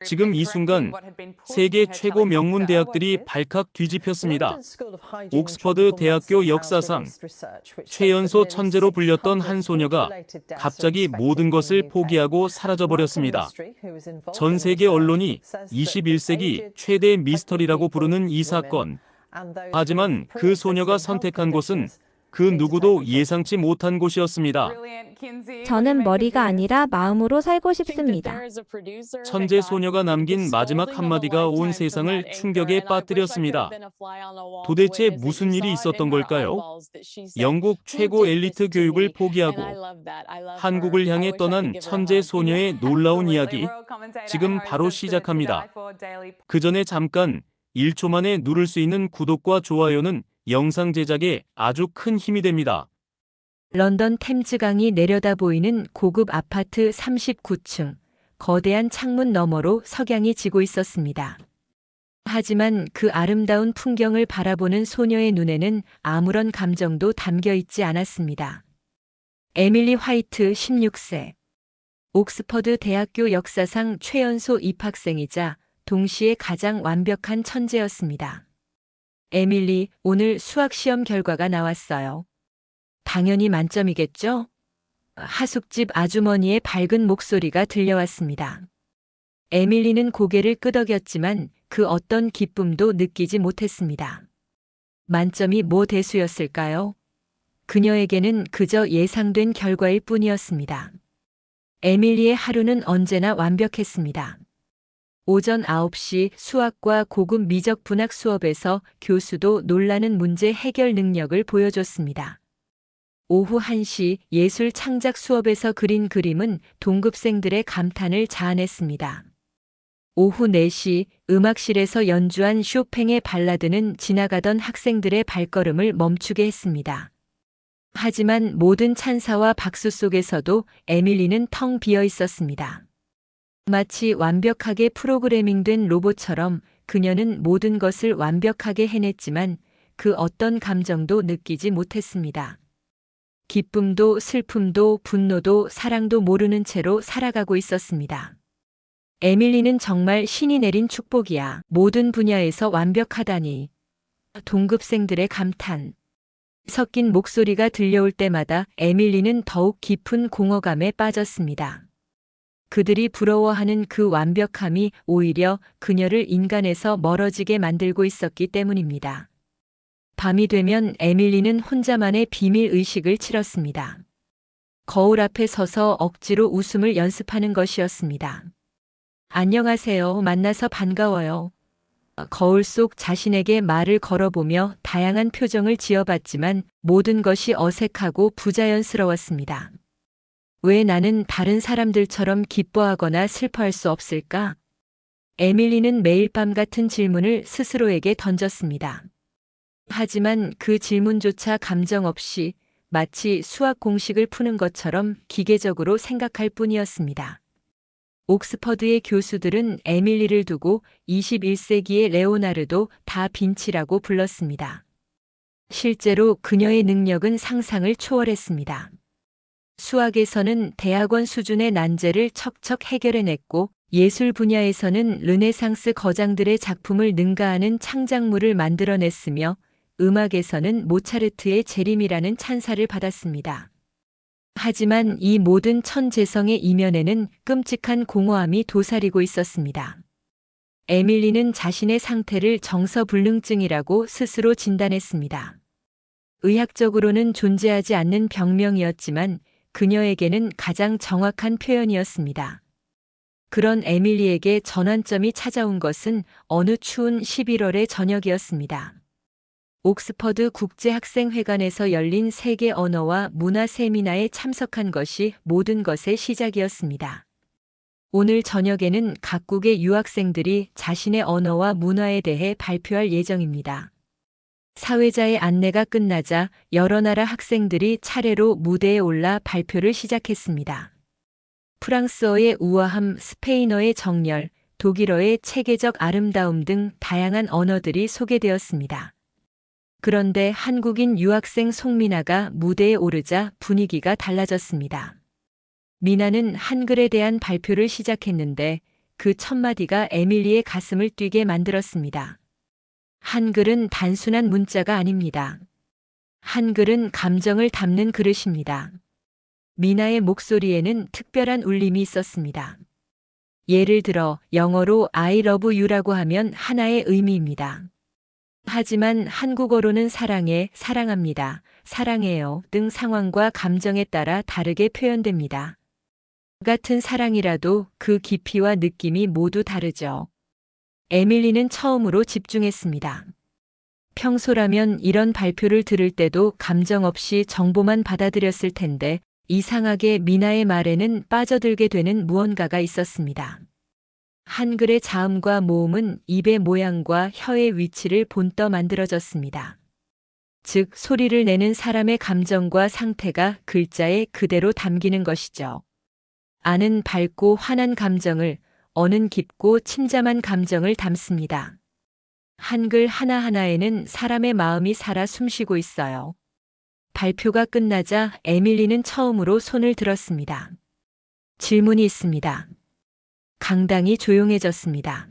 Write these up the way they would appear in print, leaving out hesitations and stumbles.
지금 이 순간 세계 최고 명문 대학들이 발칵 뒤집혔습니다. 옥스퍼드 대학교 역사상 최연소 천재로 불렸던 한 소녀가 갑자기 모든 것을 포기하고 사라져버렸습니다. 전 세계 언론이 21세기 최대 미스터리라고 부르는 이 사건. 하지만 그 소녀가 선택한 곳은 그 누구도 예상치 못한 곳이었습니다. 저는 머리가 아니라 마음으로 살고 싶습니다. 천재 소녀가 남긴 마지막 한마디가 온 세상을 충격에 빠뜨렸습니다. 도대체 무슨 일이 있었던 걸까요? 영국 최고 엘리트 교육을 포기하고 한국을 향해 떠난 천재 소녀의 놀라운 이야기, 지금 바로 시작합니다. 그 전에 잠깐 1초 만에 누를 수 있는 구독과 좋아요는 영상 제작에 아주 큰 힘이 됩니다. 런던 템즈강이 내려다 보이는 고급 아파트 39층, 거대한 창문 너머로 석양이 지고 있었습니다. 하지만 그 아름다운 풍경을 바라보는 소녀의 눈에는 아무런 감정도 담겨 있지 않았습니다. 에밀리 화이트 16세. 옥스퍼드 대학교 역사상 최연소 입학생이자 동시에 가장 완벽한 천재였습니다. 에밀리, 오늘 수학 시험 결과가 나왔어요. 당연히 만점이겠죠? 하숙집 아주머니의 밝은 목소리가 들려왔습니다. 에밀리는 고개를 끄덕였지만 그 어떤 기쁨도 느끼지 못했습니다. 만점이 뭐 대수였을까요? 그녀에게는 그저 예상된 결과일 뿐이었습니다. 에밀리의 하루는 언제나 완벽했습니다. 오전 9시 수학과 고급 미적분학 수업에서 교수도 놀라는 문제 해결 능력을 보여줬습니다. 오후 1시 예술 창작 수업에서 그린 그림은 동급생들의 감탄을 자아냈습니다. 오후 4시 음악실에서 연주한 쇼팽의 발라드는 지나가던 학생들의 발걸음을 멈추게 했습니다. 하지만 모든 찬사와 박수 속에서도 에밀리는 텅 비어 있었습니다. 마치 완벽하게 프로그래밍된 로봇처럼 그녀는 모든 것을 완벽하게 해냈지만 그 어떤 감정도 느끼지 못했습니다. 기쁨도 슬픔도 분노도 사랑도 모르는 채로 살아가고 있었습니다. 에밀리는 정말 신이 내린 축복이야. 모든 분야에서 완벽하다니. 동급생들의 감탄. 섞인 목소리가 들려올 때마다 에밀리는 더욱 깊은 공허감에 빠졌습니다. 그들이 부러워하는 그 완벽함이 오히려 그녀를 인간에서 멀어지게 만들고 있었기 때문입니다. 밤이 되면 에밀리는 혼자만의 비밀 의식을 치렀습니다. 거울 앞에 서서 억지로 웃음을 연습하는 것이었습니다. 안녕하세요. 만나서 반가워요. 거울 속 자신에게 말을 걸어보며 다양한 표정을 지어봤지만 모든 것이 어색하고 부자연스러웠습니다. 왜 나는 다른 사람들처럼 기뻐하거나 슬퍼할 수 없을까? 에밀리는 매일 밤 같은 질문을 스스로에게 던졌습니다. 하지만 그 질문조차 감정 없이 마치 수학 공식을 푸는 것처럼 기계적으로 생각할 뿐이었습니다. 옥스퍼드의 교수들은 에밀리를 두고 21세기의 레오나르도 다 빈치라고 불렀습니다. 실제로 그녀의 능력은 상상을 초월했습니다. 수학에서는 대학원 수준의 난제를 척척 해결해냈고 예술 분야에서는 르네상스 거장들의 작품을 능가하는 창작물을 만들어냈으며 음악에서는 모차르트의 재림이라는 찬사를 받았습니다. 하지만 이 모든 천재성의 이면에는 끔찍한 공허함이 도사리고 있었습니다. 에밀리는 자신의 상태를 정서불능증이라고 스스로 진단했습니다. 의학적으로는 존재하지 않는 병명이었지만 그녀에게는 가장 정확한 표현이었습니다. 그런 에밀리에게 전환점이 찾아온 것은 어느 추운 11월의 저녁이었습니다. 옥스퍼드 국제학생회관에서 열린 세계 언어와 문화 세미나에 참석한 것이 모든 것의 시작이었습니다. 오늘 저녁에는 각국의 유학생들이 자신의 언어와 문화에 대해 발표할 예정입니다. 사회자의 안내가 끝나자 여러 나라 학생들이 차례로 무대에 올라 발표를 시작했습니다. 프랑스어의 우아함, 스페인어의 정열, 독일어의 체계적 아름다움 등 다양한 언어들이 소개되었습니다. 그런데 한국인 유학생 송미나가 무대에 오르자 분위기가 달라졌습니다. 미나는 한글에 대한 발표를 시작했는데 그 첫마디가 에밀리의 가슴을 뛰게 만들었습니다. 한글은 단순한 문자가 아닙니다. 한글은 감정을 담는 그릇입니다. 미나의 목소리에는 특별한 울림이 있었습니다. 예를 들어 영어로 I love you라고 하면 하나의 의미입니다. 하지만 한국어로는 사랑해, 사랑합니다, 사랑해요 등 상황과 감정에 따라 다르게 표현됩니다. 같은 사랑이라도 그 깊이와 느낌이 모두 다르죠. 에밀리는 처음으로 집중했습니다. 평소라면 이런 발표를 들을 때도 감정 없이 정보만 받아들였을 텐데 이상하게 미나의 말에는 빠져들게 되는 무언가가 있었습니다. 한글의 자음과 모음은 입의 모양과 혀의 위치를 본떠 만들어졌습니다. 즉, 소리를 내는 사람의 감정과 상태가 글자에 그대로 담기는 것이죠. 아는 밝고 환한 감정을, 어는 깊고 침잠한 감정을 담습니다. 한글 하나하나에는 사람의 마음이 살아 숨쉬고 있어요. 발표가 끝나자 에밀리는 처음으로 손을 들었습니다. 질문이 있습니다. 강당이 조용해졌습니다.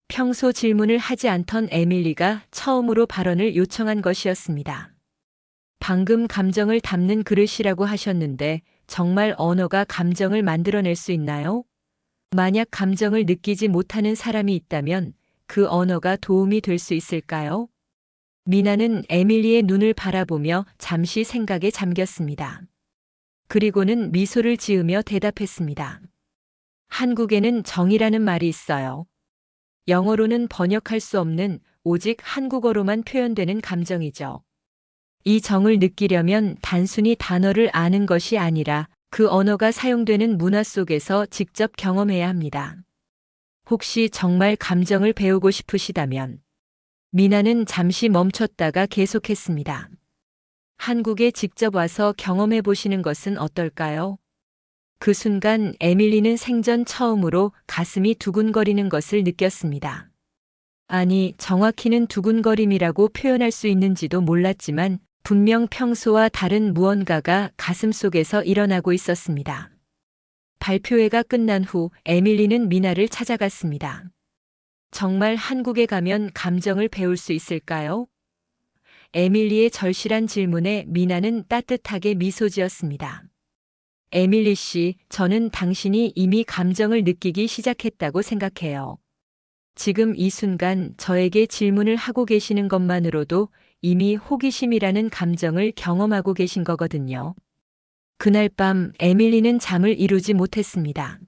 평소 질문을 하지 않던 에밀리가 처음으로 발언을 요청한 것이었습니다. 방금 감정을 담는 그릇이라고 하셨는데 정말 언어가 감정을 만들어낼 수 있나요? 만약 감정을 느끼지 못하는 사람이 있다면 그 언어가 도움이 될 수 있을까요? 미나는 에밀리의 눈을 바라보며 잠시 생각에 잠겼습니다. 그리고는 미소를 지으며 대답했습니다. 한국에는 정이라는 말이 있어요. 영어로는 번역할 수 없는 오직 한국어로만 표현되는 감정이죠. 이 정을 느끼려면 단순히 단어를 아는 것이 아니라 그 언어가 사용되는 문화 속에서 직접 경험해야 합니다. 혹시 정말 감정을 배우고 싶으시다면 미나는 잠시 멈췄다가 계속했습니다. 한국에 직접 와서 경험해 보시는 것은 어떨까요? 그 순간 에밀리는 생전 처음으로 가슴이 두근거리는 것을 느꼈습니다. 아니, 정확히는 두근거림이라고 표현할 수 있는지도 몰랐지만 분명 평소와 다른 무언가가 가슴속에서 일어나고 있었습니다. 발표회가 끝난 후 에밀리는 미나를 찾아갔습니다. 정말 한국에 가면 감정을 배울 수 있을까요? 에밀리의 절실한 질문에 미나는 따뜻하게 미소 지었습니다. 에밀리 씨, 저는 당신이 이미 감정을 느끼기 시작했다고 생각해요. 지금 이 순간 저에게 질문을 하고 계시는 것만으로도 이미 호기심이라는 감정을 경험하고 계신 거거든요. 그날 밤 에밀리는 잠을 이루지 못했습니다.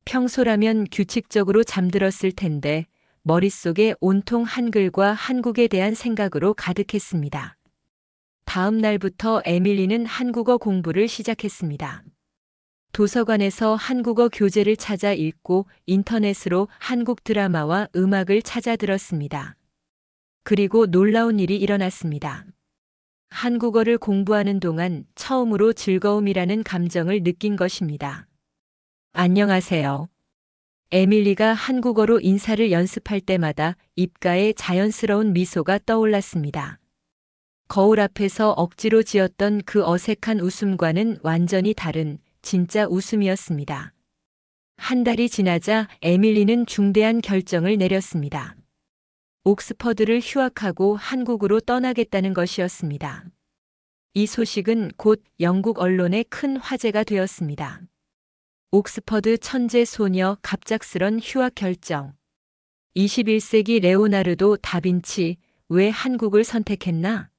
평소라면 규칙적으로 잠들었을 텐데 머릿속에 온통 한글과 한국에 대한 생각으로 가득했습니다. 다음 날부터 에밀리는 한국어 공부를 시작했습니다. 도서관에서 한국어 교재를 찾아 읽고 인터넷으로 한국 드라마와 음악을 찾아 들었습니다. 그리고 놀라운 일이 일어났습니다. 한국어를 공부하는 동안 처음으로 즐거움이라는 감정을 느낀 것입니다. 안녕하세요. 에밀리가 한국어로 인사를 연습할 때마다 입가에 자연스러운 미소가 떠올랐습니다. 거울 앞에서 억지로 지었던 그 어색한 웃음과는 완전히 다른 진짜 웃음이었습니다. 한 달이 지나자 에밀리는 중대한 결정을 내렸습니다. 옥스퍼드를 휴학하고 한국으로 떠나겠다는 것이었습니다. 이 소식은 곧 영국 언론에 큰 화제가 되었습니다. 옥스퍼드 천재 소녀 갑작스런 휴학 결정. 21세기 레오나르도 다빈치 왜 한국을 선택했나?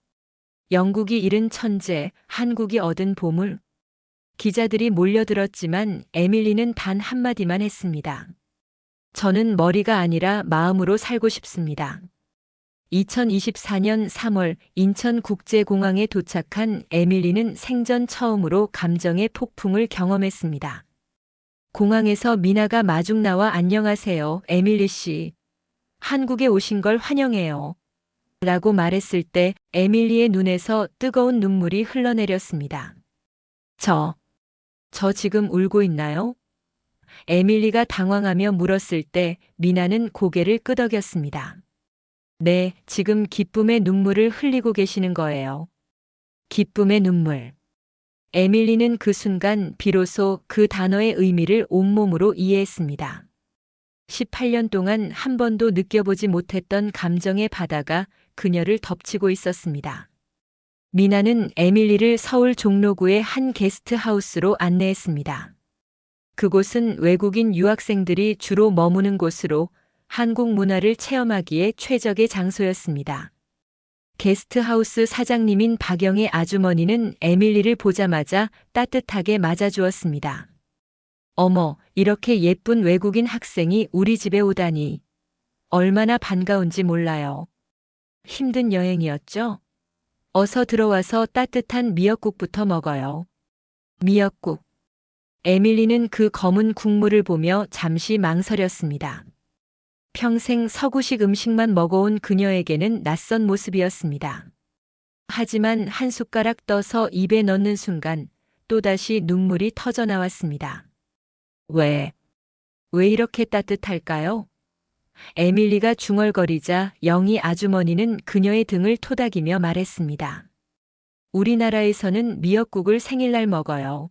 영국이 잃은 천재, 한국이 얻은 보물. 기자들이 몰려들었지만 에밀리는 단 한마디만 했습니다. 저는 머리가 아니라 마음으로 살고 싶습니다. 2024년 3월 인천국제공항에 도착한 에밀리는 생전 처음으로 감정의 폭풍을 경험했습니다. 공항에서 미나가 마중 나와 안녕하세요, 에밀리 씨. 한국에 오신 걸 환영해요. 라고 말했을 때 에밀리의 눈에서 뜨거운 눈물이 흘러내렸습니다. 저 지금 울고 있나요? 에밀리가 당황하며 물었을 때 미나는 고개를 끄덕였습니다. 네, 지금 기쁨의 눈물을 흘리고 계시는 거예요. 기쁨의 눈물. 에밀리는 그 순간 비로소 그 단어의 의미를 온몸으로 이해했습니다. 18년 동안 한 번도 느껴보지 못했던 감정의 바다가 그녀를 덮치고 있었습니다. 미나는 에밀리를 서울 종로구의 한 게스트하우스로 안내했습니다. 그곳은 외국인 유학생들이 주로 머무는 곳으로 한국 문화를 체험하기에 최적의 장소였습니다. 게스트하우스 사장님인 박영의 아주머니는 에밀리를 보자마자 따뜻하게 맞아주었습니다. 어머, 이렇게 예쁜 외국인 학생이 우리 집에 오다니. 얼마나 반가운지 몰라요. 힘든 여행이었죠? 어서 들어와서 따뜻한 미역국부터 먹어요. 미역국. 에밀리는 그 검은 국물을 보며 잠시 망설였습니다. 평생 서구식 음식만 먹어온 그녀에게는 낯선 모습이었습니다. 하지만 한 숟가락 떠서 입에 넣는 순간 또다시 눈물이 터져 나왔습니다. 왜 이렇게 따뜻할까요? 에밀리가 중얼거리자 영희 아주머니는 그녀의 등을 토닥이며 말했습니다. 우리나라에서는 미역국을 생일날 먹어요.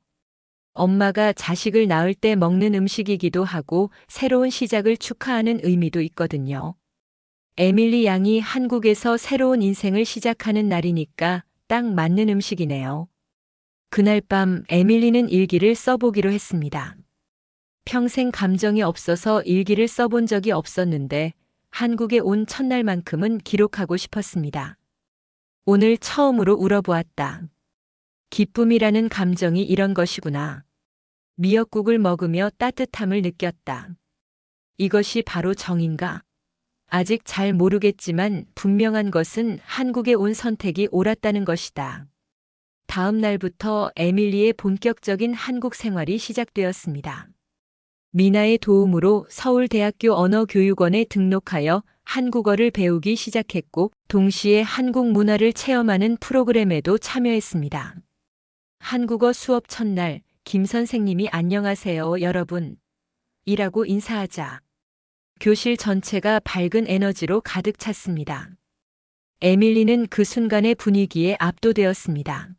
엄마가 자식을 낳을 때 먹는 음식이기도 하고 새로운 시작을 축하하는 의미도 있거든요. 에밀리 양이 한국에서 새로운 인생을 시작하는 날이니까 딱 맞는 음식이네요. 그날 밤 에밀리는 일기를 써보기로 했습니다. 평생 감정이 없어서 일기를 써본 적이 없었는데 한국에 온 첫날만큼은 기록하고 싶었습니다. 오늘 처음으로 울어보았다. 기쁨이라는 감정이 이런 것이구나. 미역국을 먹으며 따뜻함을 느꼈다. 이것이 바로 정인가? 아직 잘 모르겠지만 분명한 것은 한국에 온 선택이 옳았다는 것이다. 다음 날부터 에밀리의 본격적인 한국 생활이 시작되었습니다. 미나의 도움으로 서울대학교 언어교육원에 등록하여 한국어를 배우기 시작했고 동시에 한국 문화를 체험하는 프로그램에도 참여했습니다. 한국어 수업 첫날 김 선생님이 안녕하세요 여러분 이라고 인사하자 교실 전체가 밝은 에너지로 가득 찼습니다. 에밀리는 그 순간의 분위기에 압도되었습니다.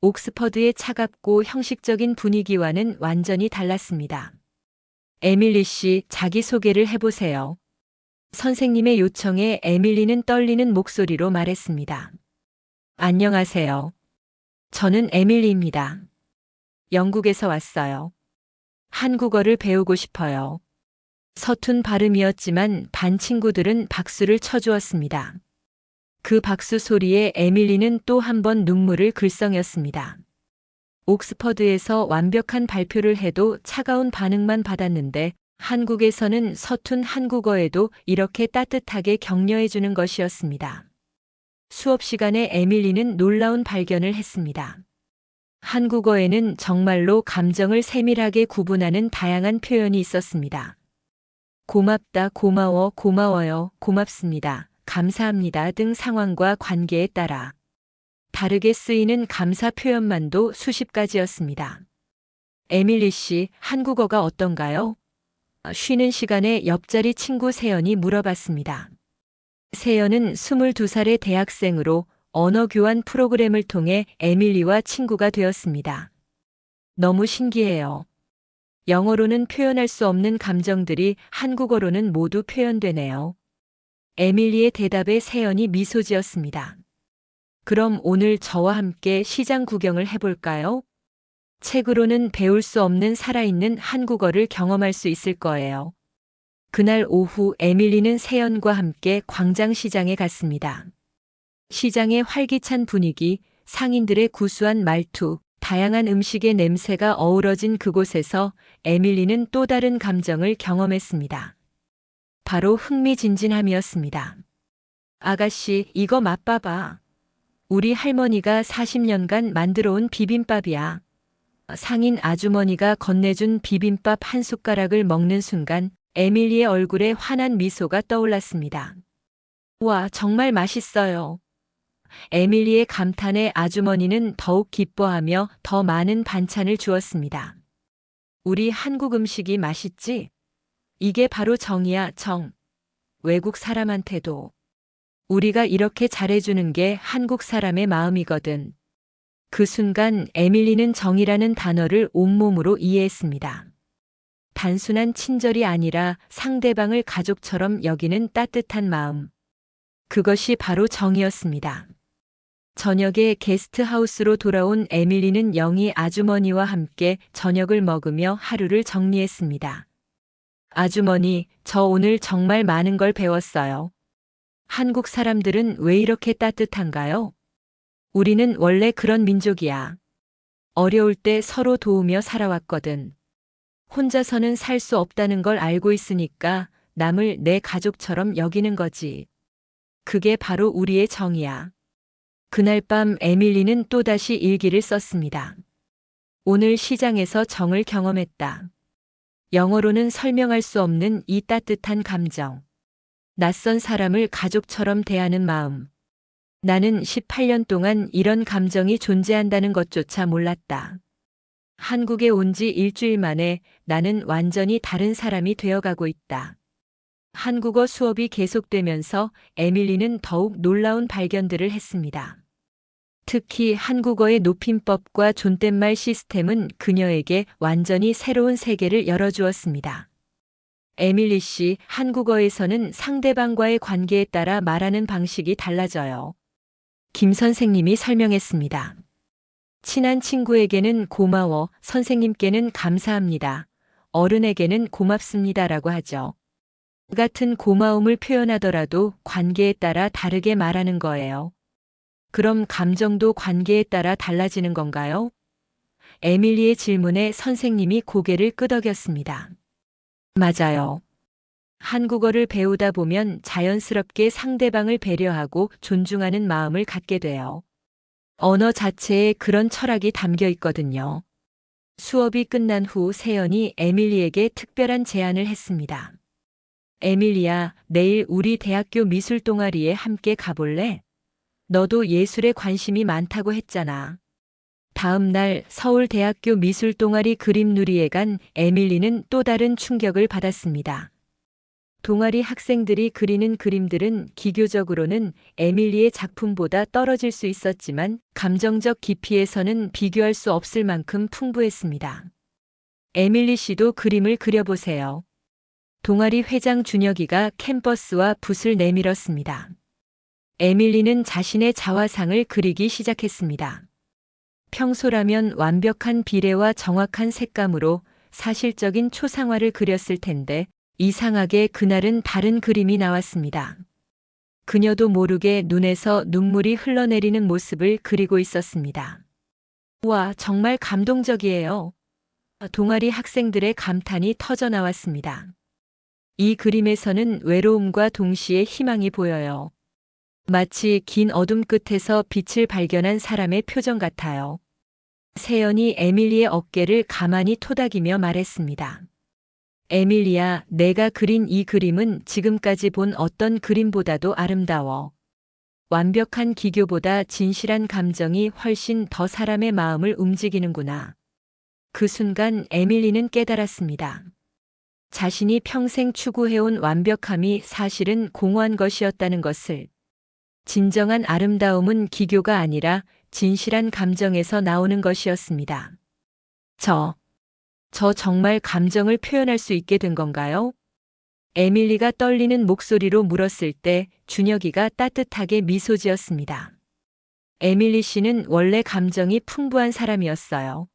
옥스퍼드의 차갑고 형식적인 분위기와는 완전히 달랐습니다. 에밀리 씨, 자기소개를 해보세요. 선생님의 요청에 에밀리는 떨리는 목소리로 말했습니다. 안녕하세요. 저는 에밀리입니다. 영국에서 왔어요. 한국어를 배우고 싶어요. 서툰 발음이었지만 반 친구들은 박수를 쳐주었습니다. 그 박수 소리에 에밀리는 또 한 번 눈물을 글썽였습니다. 옥스퍼드에서 완벽한 발표를 해도 차가운 반응만 받았는데 한국에서는 서툰 한국어에도 이렇게 따뜻하게 격려해주는 것이었습니다. 수업 시간에 에밀리는 놀라운 발견을 했습니다. 한국어에는 정말로 감정을 세밀하게 구분하는 다양한 표현이 있었습니다. 고맙다, 고마워, 고마워요, 고맙습니다, 감사합니다 등 상황과 관계에 따라 다르게 쓰이는 감사 표현만도 수십 가지였습니다. 에밀리 씨, 한국어가 어떤가요? 쉬는 시간에 옆자리 친구 세연이 물어봤습니다. 세연은 22살의 대학생으로 언어 교환 프로그램을 통해 에밀리와 친구가 되었습니다. 너무 신기해요. 영어로는 표현할 수 없는 감정들이 한국어로는 모두 표현되네요. 에밀리의 대답에 세연이 미소 지었습니다. 그럼 오늘 저와 함께 시장 구경을 해볼까요? 책으로는 배울 수 없는 살아있는 한국어를 경험할 수 있을 거예요. 그날 오후 에밀리는 세연과 함께 광장시장에 갔습니다. 시장의 활기찬 분위기, 상인들의 구수한 말투, 다양한 음식의 냄새가 어우러진 그곳에서 에밀리는 또 다른 감정을 경험했습니다. 바로 흥미진진함이었습니다. 아가씨, 이거 맛봐봐. 우리 할머니가 40년간 만들어온 비빔밥이야. 상인 아주머니가 건네준 비빔밥 한 숟가락을 먹는 순간 에밀리의 얼굴에 환한 미소가 떠올랐습니다. 와, 정말 맛있어요. 에밀리의 감탄에 아주머니는 더욱 기뻐하며 더 많은 반찬을 주었습니다. 우리 한국 음식이 맛있지? 이게 바로 정이야, 정. 외국 사람한테도. 우리가 이렇게 잘해주는 게 한국 사람의 마음이거든. 그 순간 에밀리는 정이라는 단어를 온몸으로 이해했습니다. 단순한 친절이 아니라 상대방을 가족처럼 여기는 따뜻한 마음. 그것이 바로 정이었습니다. 저녁에 게스트하우스로 돌아온 에밀리는 영희 아주머니와 함께 저녁을 먹으며 하루를 정리했습니다. 아주머니, 저 오늘 정말 많은 걸 배웠어요. 한국 사람들은 왜 이렇게 따뜻한가요? 우리는 원래 그런 민족이야. 어려울 때 서로 도우며 살아왔거든. 혼자서는 살 수 없다는 걸 알고 있으니까 남을 내 가족처럼 여기는 거지. 그게 바로 우리의 정이야. 그날 밤 에밀리는 또다시 일기를 썼습니다. 오늘 시장에서 정을 경험했다. 영어로는 설명할 수 없는 이 따뜻한 감정. 낯선 사람을 가족처럼 대하는 마음. 나는 18년 동안 이런 감정이 존재한다는 것조차 몰랐다. 한국에 온 지 일주일 만에 나는 완전히 다른 사람이 되어가고 있다. 한국어 수업이 계속되면서 에밀리는 더욱 놀라운 발견들을 했습니다. 특히 한국어의 높임법과 존댓말 시스템은 그녀에게 완전히 새로운 세계를 열어주었습니다. 에밀리 씨, 한국어에서는 상대방과의 관계에 따라 말하는 방식이 달라져요. 김 선생님이 설명했습니다. 친한 친구에게는 고마워, 선생님께는 감사합니다. 어른에게는 고맙습니다라고 하죠. 같은 고마움을 표현하더라도 관계에 따라 다르게 말하는 거예요. 그럼 감정도 관계에 따라 달라지는 건가요? 에밀리의 질문에 선생님이 고개를 끄덕였습니다. 맞아요. 한국어를 배우다 보면 자연스럽게 상대방을 배려하고 존중하는 마음을 갖게 돼요. 언어 자체에 그런 철학이 담겨 있거든요. 수업이 끝난 후 세연이 에밀리에게 특별한 제안을 했습니다. 에밀리야, 내일 우리 대학교 미술 동아리에 함께 가볼래? 너도 예술에 관심이 많다고 했잖아. 다음 날 서울대학교 미술 동아리 그림 누리에 간 에밀리는 또 다른 충격을 받았습니다. 동아리 학생들이 그리는 그림들은 기교적으로는 에밀리의 작품보다 떨어질 수 있었지만 감정적 깊이에서는 비교할 수 없을 만큼 풍부했습니다. 에밀리 씨도 그림을 그려보세요. 동아리 회장 준혁이가 캔버스와 붓을 내밀었습니다. 에밀리는 자신의 자화상을 그리기 시작했습니다. 평소라면 완벽한 비례와 정확한 색감으로 사실적인 초상화를 그렸을 텐데 이상하게 그날은 다른 그림이 나왔습니다. 그녀도 모르게 눈에서 눈물이 흘러내리는 모습을 그리고 있었습니다. 와, 정말 감동적이에요. 동아리 학생들의 감탄이 터져 나왔습니다. 이 그림에서는 외로움과 동시에 희망이 보여요. 마치 긴 어둠 끝에서 빛을 발견한 사람의 표정 같아요. 세연이 에밀리의 어깨를 가만히 토닥이며 말했습니다. 에밀리야, 내가 그린 이 그림은 지금까지 본 어떤 그림보다도 아름다워. 완벽한 기교보다 진실한 감정이 훨씬 더 사람의 마음을 움직이는구나. 그 순간 에밀리는 깨달았습니다. 자신이 평생 추구해온 완벽함이 사실은 공허한 것이었다는 것을. 진정한 아름다움은 기교가 아니라 진실한 감정에서 나오는 것이었습니다. 저 정말 감정을 표현할 수 있게 된 건가요? 에밀리가 떨리는 목소리로 물었을 때 준혁이가 따뜻하게 미소 지었습니다. 에밀리 씨는 원래 감정이 풍부한 사람이었어요.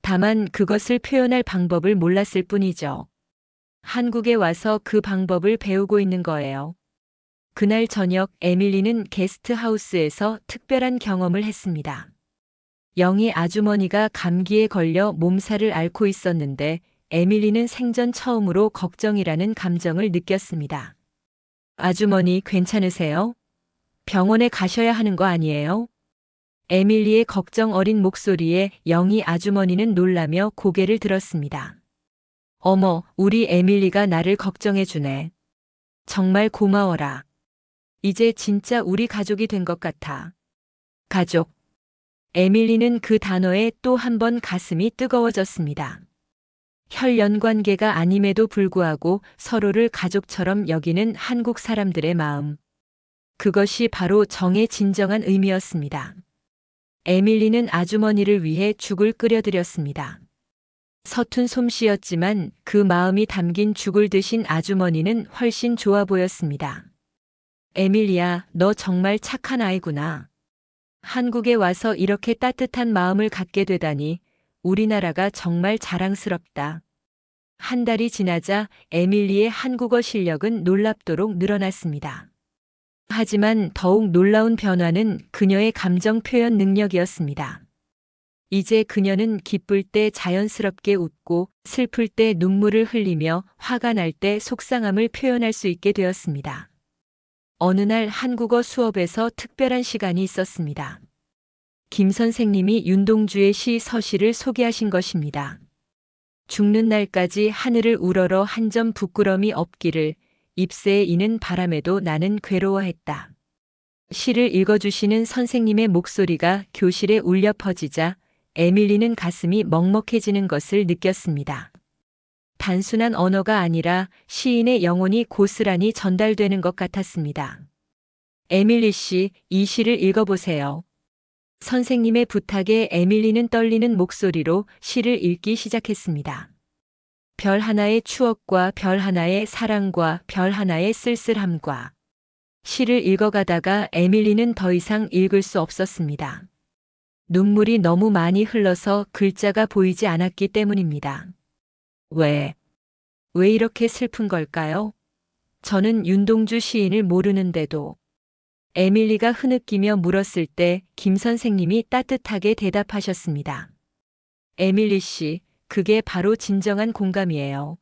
다만 그것을 표현할 방법을 몰랐을 뿐이죠. 한국에 와서 그 방법을 배우고 있는 거예요. 그날 저녁 에밀리는 게스트하우스에서 특별한 경험을 했습니다. 영희 아주머니가 감기에 걸려 몸살을 앓고 있었는데 에밀리는 생전 처음으로 걱정이라는 감정을 느꼈습니다. 아주머니 괜찮으세요? 병원에 가셔야 하는 거 아니에요? 에밀리의 걱정 어린 목소리에 영희 아주머니는 놀라며 고개를 들었습니다. 어머, 우리 에밀리가 나를 걱정해 주네. 정말 고마워라. 이제 진짜 우리 가족이 된 것 같아. 가족. 에밀리는 그 단어에 또 한 번 가슴이 뜨거워졌습니다. 혈연 관계가 아님에도 불구하고 서로를 가족처럼 여기는 한국 사람들의 마음. 그것이 바로 정의 진정한 의미였습니다. 에밀리는 아주머니를 위해 죽을 끓여드렸습니다. 서툰 솜씨였지만 그 마음이 담긴 죽을 드신 아주머니는 훨씬 좋아 보였습니다. 에밀리야, 너 정말 착한 아이구나. 한국에 와서 이렇게 따뜻한 마음을 갖게 되다니 우리나라가 정말 자랑스럽다. 한 달이 지나자 에밀리의 한국어 실력은 놀랍도록 늘어났습니다. 하지만 더욱 놀라운 변화는 그녀의 감정 표현 능력이었습니다. 이제 그녀는 기쁠 때 자연스럽게 웃고 슬플 때 눈물을 흘리며 화가 날 때 속상함을 표현할 수 있게 되었습니다. 어느 날 한국어 수업에서 특별한 시간이 있었습니다. 김 선생님이 윤동주의 시 서시를 소개하신 것입니다. 죽는 날까지 하늘을 우러러 한 점 부끄럼이 없기를 잎새에 이는 바람에도 나는 괴로워했다. 시를 읽어주시는 선생님의 목소리가 교실에 울려 퍼지자 에밀리는 가슴이 먹먹해지는 것을 느꼈습니다. 단순한 언어가 아니라 시인의 영혼이 고스란히 전달되는 것 같았습니다. 에밀리 씨, 이 시를 읽어보세요. 선생님의 부탁에 에밀리는 떨리는 목소리로 시를 읽기 시작했습니다. 별 하나의 추억과 별 하나의 사랑과 별 하나의 쓸쓸함과 시를 읽어가다가 에밀리는 더 이상 읽을 수 없었습니다. 눈물이 너무 많이 흘러서 글자가 보이지 않았기 때문입니다. 왜 이렇게 슬픈 걸까요? 저는 윤동주 시인을 모르는데도. 에밀리가 흐느끼며 물었을 때 김 선생님이 따뜻하게 대답하셨습니다. 에밀리 씨, 그게 바로 진정한 공감이에요.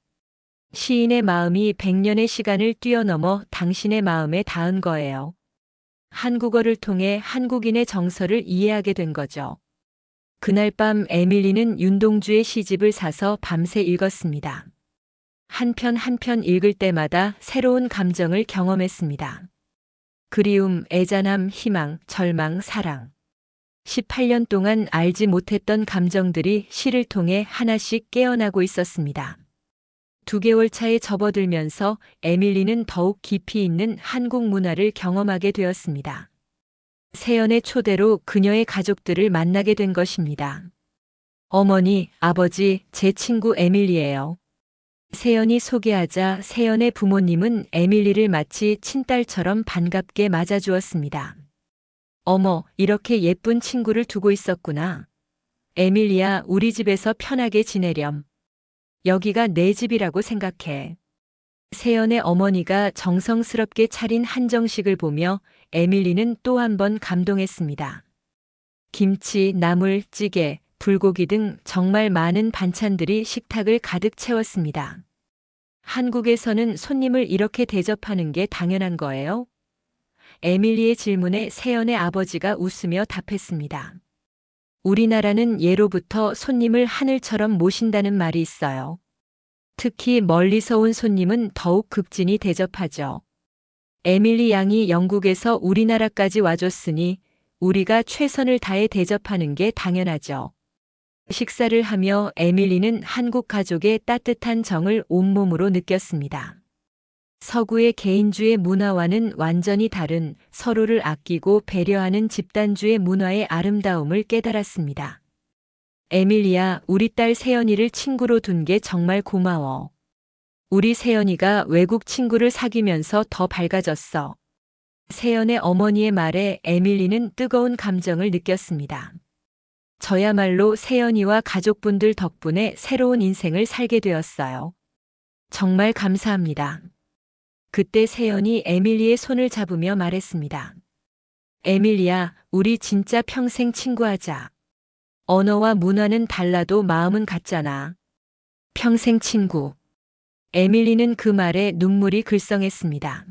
시인의 마음이 100년의 시간을 뛰어넘어 당신의 마음에 닿은 거예요. 한국어를 통해 한국인의 정서를 이해하게 된 거죠. 그날 밤 에밀리는 윤동주의 시집을 사서 밤새 읽었습니다. 한 편 한 편 읽을 때마다 새로운 감정을 경험했습니다. 그리움, 애잔함, 희망, 절망, 사랑. 18년 동안 알지 못했던 감정들이 시를 통해 하나씩 깨어나고 있었습니다. 2개월 차에 접어들면서 에밀리는 더욱 깊이 있는 한국 문화를 경험하게 되었습니다. 세연의 초대로 그녀의 가족들을 만나게 된 것입니다. 어머니, 아버지, 제 친구 에밀리예요. 세연이 소개하자 세연의 부모님은 에밀리를 마치 친딸처럼 반갑게 맞아주었습니다. 어머, 이렇게 예쁜 친구를 두고 있었구나. 에밀리야, 우리 집에서 편하게 지내렴. 여기가 내 집이라고 생각해. 세연의 어머니가 정성스럽게 차린 한정식을 보며 에밀리는 또 한 번 감동했습니다. 김치, 나물, 찌개, 불고기 등 정말 많은 반찬들이 식탁을 가득 채웠습니다. 한국에서는 손님을 이렇게 대접하는 게 당연한 거예요? 에밀리의 질문에 세연의 아버지가 웃으며 답했습니다. 우리나라는 예로부터 손님을 하늘처럼 모신다는 말이 있어요. 특히 멀리서 온 손님은 더욱 극진히 대접하죠. 에밀리 양이 영국에서 우리나라까지 와줬으니 우리가 최선을 다해 대접하는 게 당연하죠. 식사를 하며 에밀리는 한국 가족의 따뜻한 정을 온몸으로 느꼈습니다. 서구의 개인주의 문화와는 완전히 다른 서로를 아끼고 배려하는 집단주의 문화의 아름다움을 깨달았습니다. 에밀리야, 우리 딸 세연이를 친구로 둔 게 정말 고마워. 우리 세연이가 외국 친구를 사귀면서 더 밝아졌어. 세연의 어머니의 말에 에밀리는 뜨거운 감정을 느꼈습니다. 저야말로 세연이와 가족분들 덕분에 새로운 인생을 살게 되었어요. 정말 감사합니다. 그때 세연이 에밀리의 손을 잡으며 말했습니다. 에밀리야, 우리 진짜 평생 친구하자. 언어와 문화는 달라도 마음은 같잖아. 평생 친구. 에밀리는 그 말에 눈물이 글썽했습니다.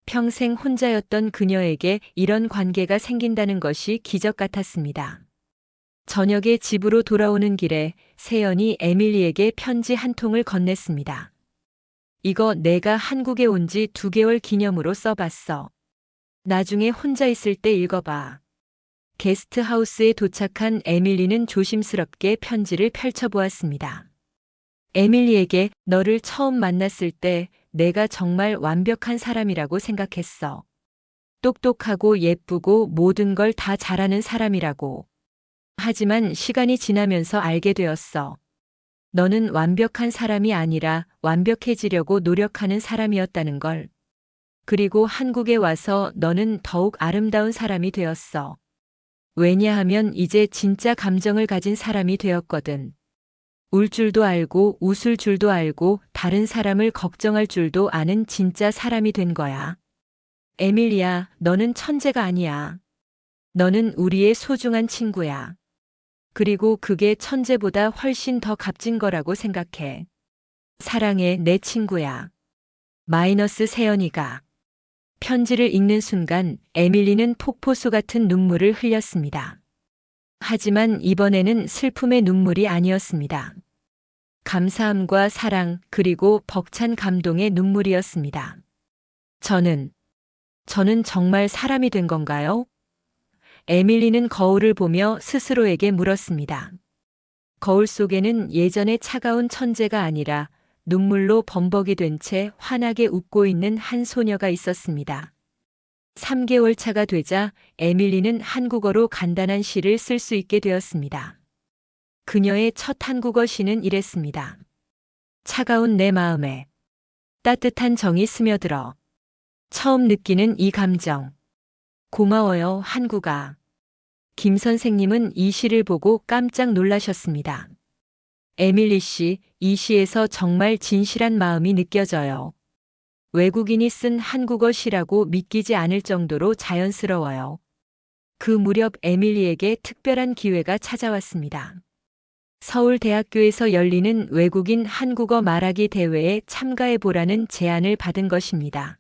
평생 혼자였던 그녀에게 이런 관계가 생긴다는 것이 기적 같았습니다. 저녁에 집으로 돌아오는 길에 세연이 에밀리에게 편지 한 통을 건넸습니다. 이거 내가 한국에 온 지 2개월 기념으로 써봤어. 나중에 혼자 있을 때 읽어봐. 게스트하우스에 도착한 에밀리는 조심스럽게 편지를 펼쳐보았습니다. 에밀리에게 너를 처음 만났을 때 내가 정말 완벽한 사람이라고 생각했어. 똑똑하고 예쁘고 모든 걸 다 잘하는 사람이라고. 하지만 시간이 지나면서 알게 되었어. 너는 완벽한 사람이 아니라 완벽해지려고 노력하는 사람이었다는 걸. 그리고 한국에 와서 너는 더욱 아름다운 사람이 되었어. 왜냐하면 이제 진짜 감정을 가진 사람이 되었거든. 울 줄도 알고 웃을 줄도 알고 다른 사람을 걱정할 줄도 아는 진짜 사람이 된 거야. 에밀리야, 너는 천재가 아니야. 너는 우리의 소중한 친구야. 그리고 그게 천재보다 훨씬 더 값진 거라고 생각해. 사랑해, 내 친구야. 마이너스 세연이가 편지를 읽는 순간 에밀리는 폭포수 같은 눈물을 흘렸습니다. 하지만 이번에는 슬픔의 눈물이 아니었습니다. 감사함과 사랑 그리고 벅찬 감동의 눈물이었습니다. 저는 정말 사람이 된 건가요? 에밀리는 거울을 보며 스스로에게 물었습니다. 거울 속에는 예전의 차가운 천재가 아니라 눈물로 범벅이 된 채 환하게 웃고 있는 한 소녀가 있었습니다. 3개월 차가 되자 에밀리는 한국어로 간단한 시를 쓸 수 있게 되었습니다. 그녀의 첫 한국어 시는 이랬습니다. 차가운 내 마음에 따뜻한 정이 스며들어. 처음 느끼는 이 감정. 고마워요, 한국아. 김 선생님은 이 시를 보고 깜짝 놀라셨습니다. 에밀리 씨, 이 시에서 정말 진실한 마음이 느껴져요. 외국인이 쓴 한국어 시라고 믿기지 않을 정도로 자연스러워요. 그 무렵 에밀리에게 특별한 기회가 찾아왔습니다. 서울대학교에서 열리는 외국인 한국어 말하기 대회에 참가해보라는 제안을 받은 것입니다.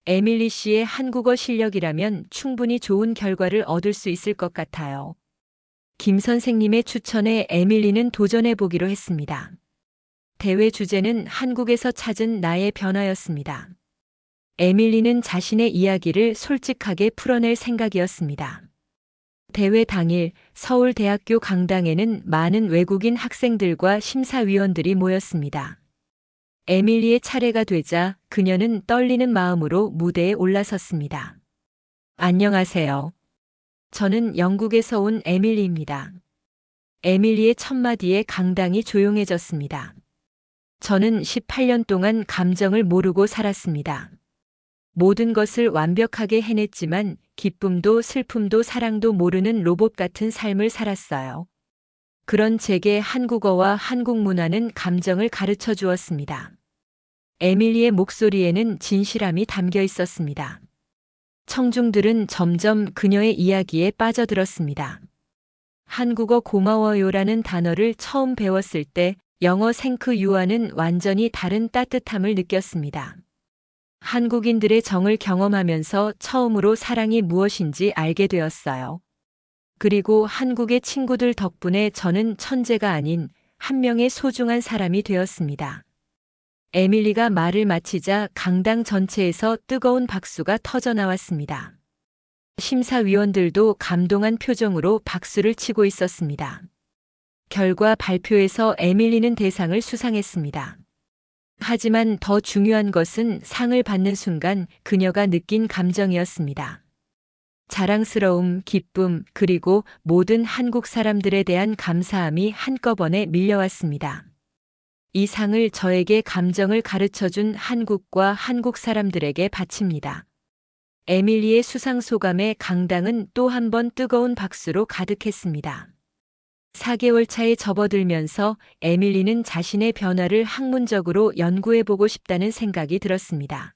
에밀리 씨의 한국어 실력이라면 충분히 좋은 결과를 얻을 수 있을 것 같아요. 김 선생님의 추천에 에밀리는 도전해보기로 했습니다. 대회 주제는 한국에서 찾은 나의 변화였습니다. 에밀리는 자신의 이야기를 솔직하게 풀어낼 생각이었습니다. 대회 당일 서울대학교 강당에는 많은 외국인 학생들과 심사위원들이 모였습니다. 에밀리의 차례가 되자 그녀는 떨리는 마음으로 무대에 올라섰습니다. 안녕하세요. 저는 영국에서 온 에밀리입니다. 에밀리의 첫마디에 강당이 조용해졌습니다. 저는 18년 동안 감정을 모르고 살았습니다. 모든 것을 완벽하게 해냈지만 기쁨도 슬픔도 사랑도 모르는 로봇 같은 삶을 살았어요. 그런 제게 한국어와 한국 문화는 감정을 가르쳐 주었습니다. 에밀리의 목소리에는 진실함이 담겨 있었습니다. 청중들은 점점 그녀의 이야기에 빠져들었습니다. 한국어 고마워요라는 단어를 처음 배웠을 때 영어 생크 유아는 완전히 다른 따뜻함을 느꼈습니다. 한국인들의 정을 경험하면서 처음으로 사랑이 무엇인지 알게 되었어요. 그리고 한국의 친구들 덕분에 저는 천재가 아닌 한 명의 소중한 사람이 되었습니다. 에밀리가 말을 마치자 강당 전체에서 뜨거운 박수가 터져 나왔습니다. 심사위원들도 감동한 표정으로 박수를 치고 있었습니다. 결과 발표에서 에밀리는 대상을 수상했습니다. 하지만 더 중요한 것은 상을 받는 순간 그녀가 느낀 감정이었습니다. 자랑스러움, 기쁨, 그리고 모든 한국 사람들에 대한 감사함이 한꺼번에 밀려왔습니다. 이 상을 저에게 감정을 가르쳐준 한국과 한국 사람들에게 바칩니다. 에밀리의 수상 소감에 강당은 또 한 번 뜨거운 박수로 가득했습니다. 4개월 차에 접어들면서 에밀리는 자신의 변화를 학문적으로 연구해보고 싶다는 생각이 들었습니다.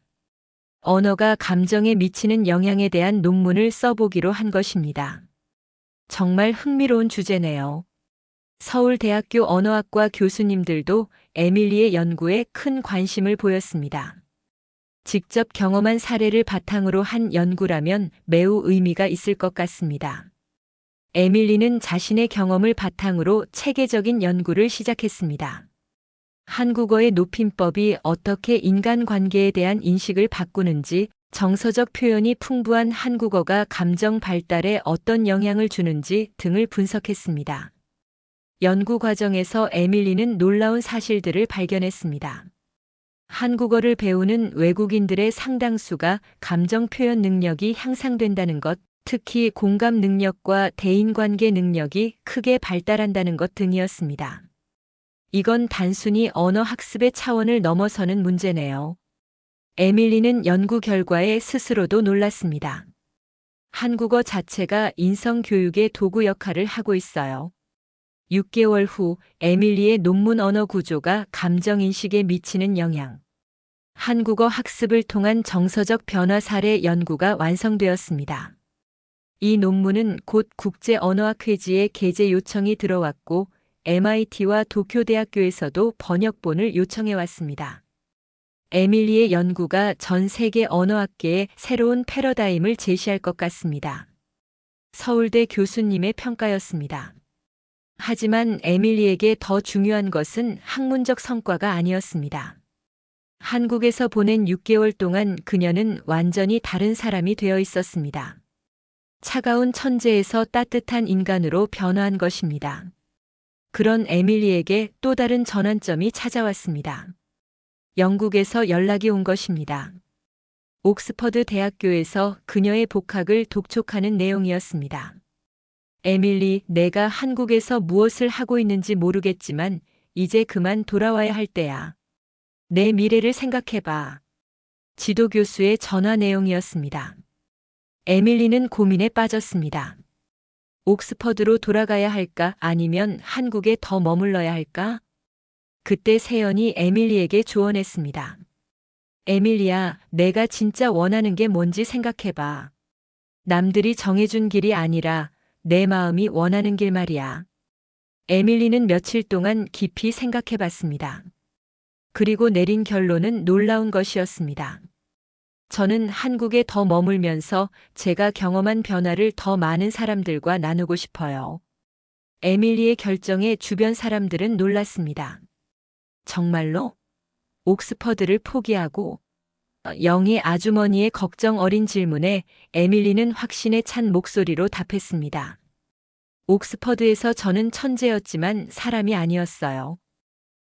언어가 감정에 미치는 영향에 대한 논문을 써보기로 한 것입니다. 정말 흥미로운 주제네요. 서울대학교 언어학과 교수님들도 에밀리의 연구에 큰 관심을 보였습니다. 직접 경험한 사례를 바탕으로 한 연구라면 매우 의미가 있을 것 같습니다. 에밀리는 자신의 경험을 바탕으로 체계적인 연구를 시작했습니다. 한국어의 높임법이 어떻게 인간관계에 대한 인식을 바꾸는지, 정서적 표현이 풍부한 한국어가 감정 발달에 어떤 영향을 주는지 등을 분석했습니다. 연구 과정에서 에밀리는 놀라운 사실들을 발견했습니다. 한국어를 배우는 외국인들의 상당수가 감정 표현 능력이 향상된다는 것, 특히 공감 능력과 대인관계 능력이 크게 발달한다는 것 등이었습니다. 이건 단순히 언어 학습의 차원을 넘어서는 문제네요. 에밀리는 연구 결과에 스스로도 놀랐습니다. 한국어 자체가 인성교육의 도구 역할을 하고 있어요. 6개월 후 에밀리의 논문 언어 구조가 감정인식에 미치는 영향. 한국어 학습을 통한 정서적 변화 사례 연구가 완성되었습니다. 이 논문은 곧 국제 언어학 회지에 게재 요청이 들어왔고 MIT와 도쿄대학교에서도 번역본을 요청해 왔습니다. 에밀리의 연구가 전 세계 언어학계에 새로운 패러다임을 제시할 것 같습니다. 서울대 교수님의 평가였습니다. 하지만 에밀리에게 더 중요한 것은 학문적 성과가 아니었습니다. 한국에서 보낸 6개월 동안 그녀는 완전히 다른 사람이 되어 있었습니다. 차가운 천재에서 따뜻한 인간으로 변화한 것입니다. 그런 에밀리에게 또 다른 전환점이 찾아왔습니다. 영국에서 연락이 온 것입니다. 옥스퍼드 대학교에서 그녀의 복학을 독촉하는 내용이었습니다. 에밀리, 내가 한국에서 무엇을 하고 있는지 모르겠지만 이제 그만 돌아와야 할 때야. 내 미래를 생각해봐. 지도교수의 전화 내용이었습니다. 에밀리는 고민에 빠졌습니다. 옥스퍼드로 돌아가야 할까 아니면 한국에 더 머물러야 할까? 그때 세연이 에밀리에게 조언했습니다. 에밀리야, 내가 진짜 원하는 게 뭔지 생각해봐. 남들이 정해준 길이 아니라 내 마음이 원하는 길 말이야. 에밀리는 며칠 동안 깊이 생각해봤습니다. 그리고 내린 결론은 놀라운 것이었습니다. 저는 한국에 더 머물면서 제가 경험한 변화를 더 많은 사람들과 나누고 싶어요. 에밀리의 결정에 주변 사람들은 놀랐습니다. 정말로? 옥스퍼드를 포기하고? 영희 아주머니의 걱정 어린 질문에 에밀리는 확신에 찬 목소리로 답했습니다. 옥스퍼드에서 저는 천재였지만 사람이 아니었어요.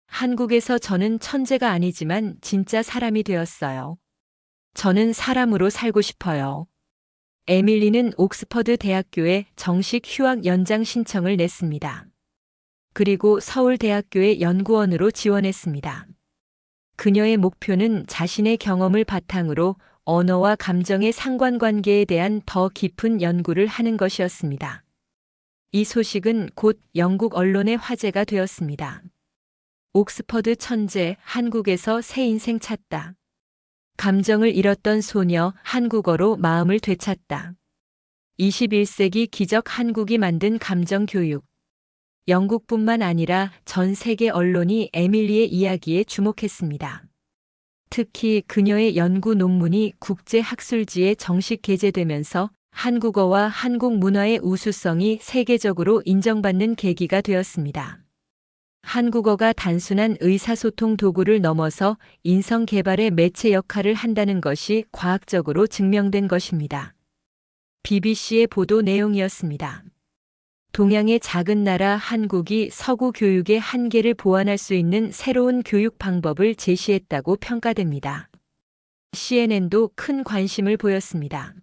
한국에서 저는 천재가 아니지만 진짜 사람이 되었어요. 저는 사람으로 살고 싶어요. 에밀리는 옥스퍼드 대학교에 정식 휴학 연장 신청을 냈습니다. 그리고 서울대학교의 연구원으로 지원했습니다. 그녀의 목표는 자신의 경험을 바탕으로 언어와 감정의 상관관계에 대한 더 깊은 연구를 하는 것이었습니다. 이 소식은 곧 영국 언론의 화제가 되었습니다. 옥스퍼드 천재, 한국에서 새 인생 찾다. 감정을 잃었던 소녀, 한국어로 마음을 되찾다. 21세기 기적 한국이 만든 감정교육. 영국뿐만 아니라 전 세계 언론이 에밀리의 이야기에 주목했습니다. 특히 그녀의 연구 논문이 국제학술지에 정식 게재되면서 한국어와 한국 문화의 우수성이 세계적으로 인정받는 계기가 되었습니다. 한국어가 단순한 의사소통 도구를 넘어서 인성 개발의 매체 역할을 한다는 것이 과학적으로 증명된 것입니다. BBC의 보도 내용이었습니다. 동양의 작은 나라 한국이 서구 교육의 한계를 보완할 수 있는 새로운 교육 방법을 제시했다고 평가됩니다. CNN도 큰 관심을 보였습니다.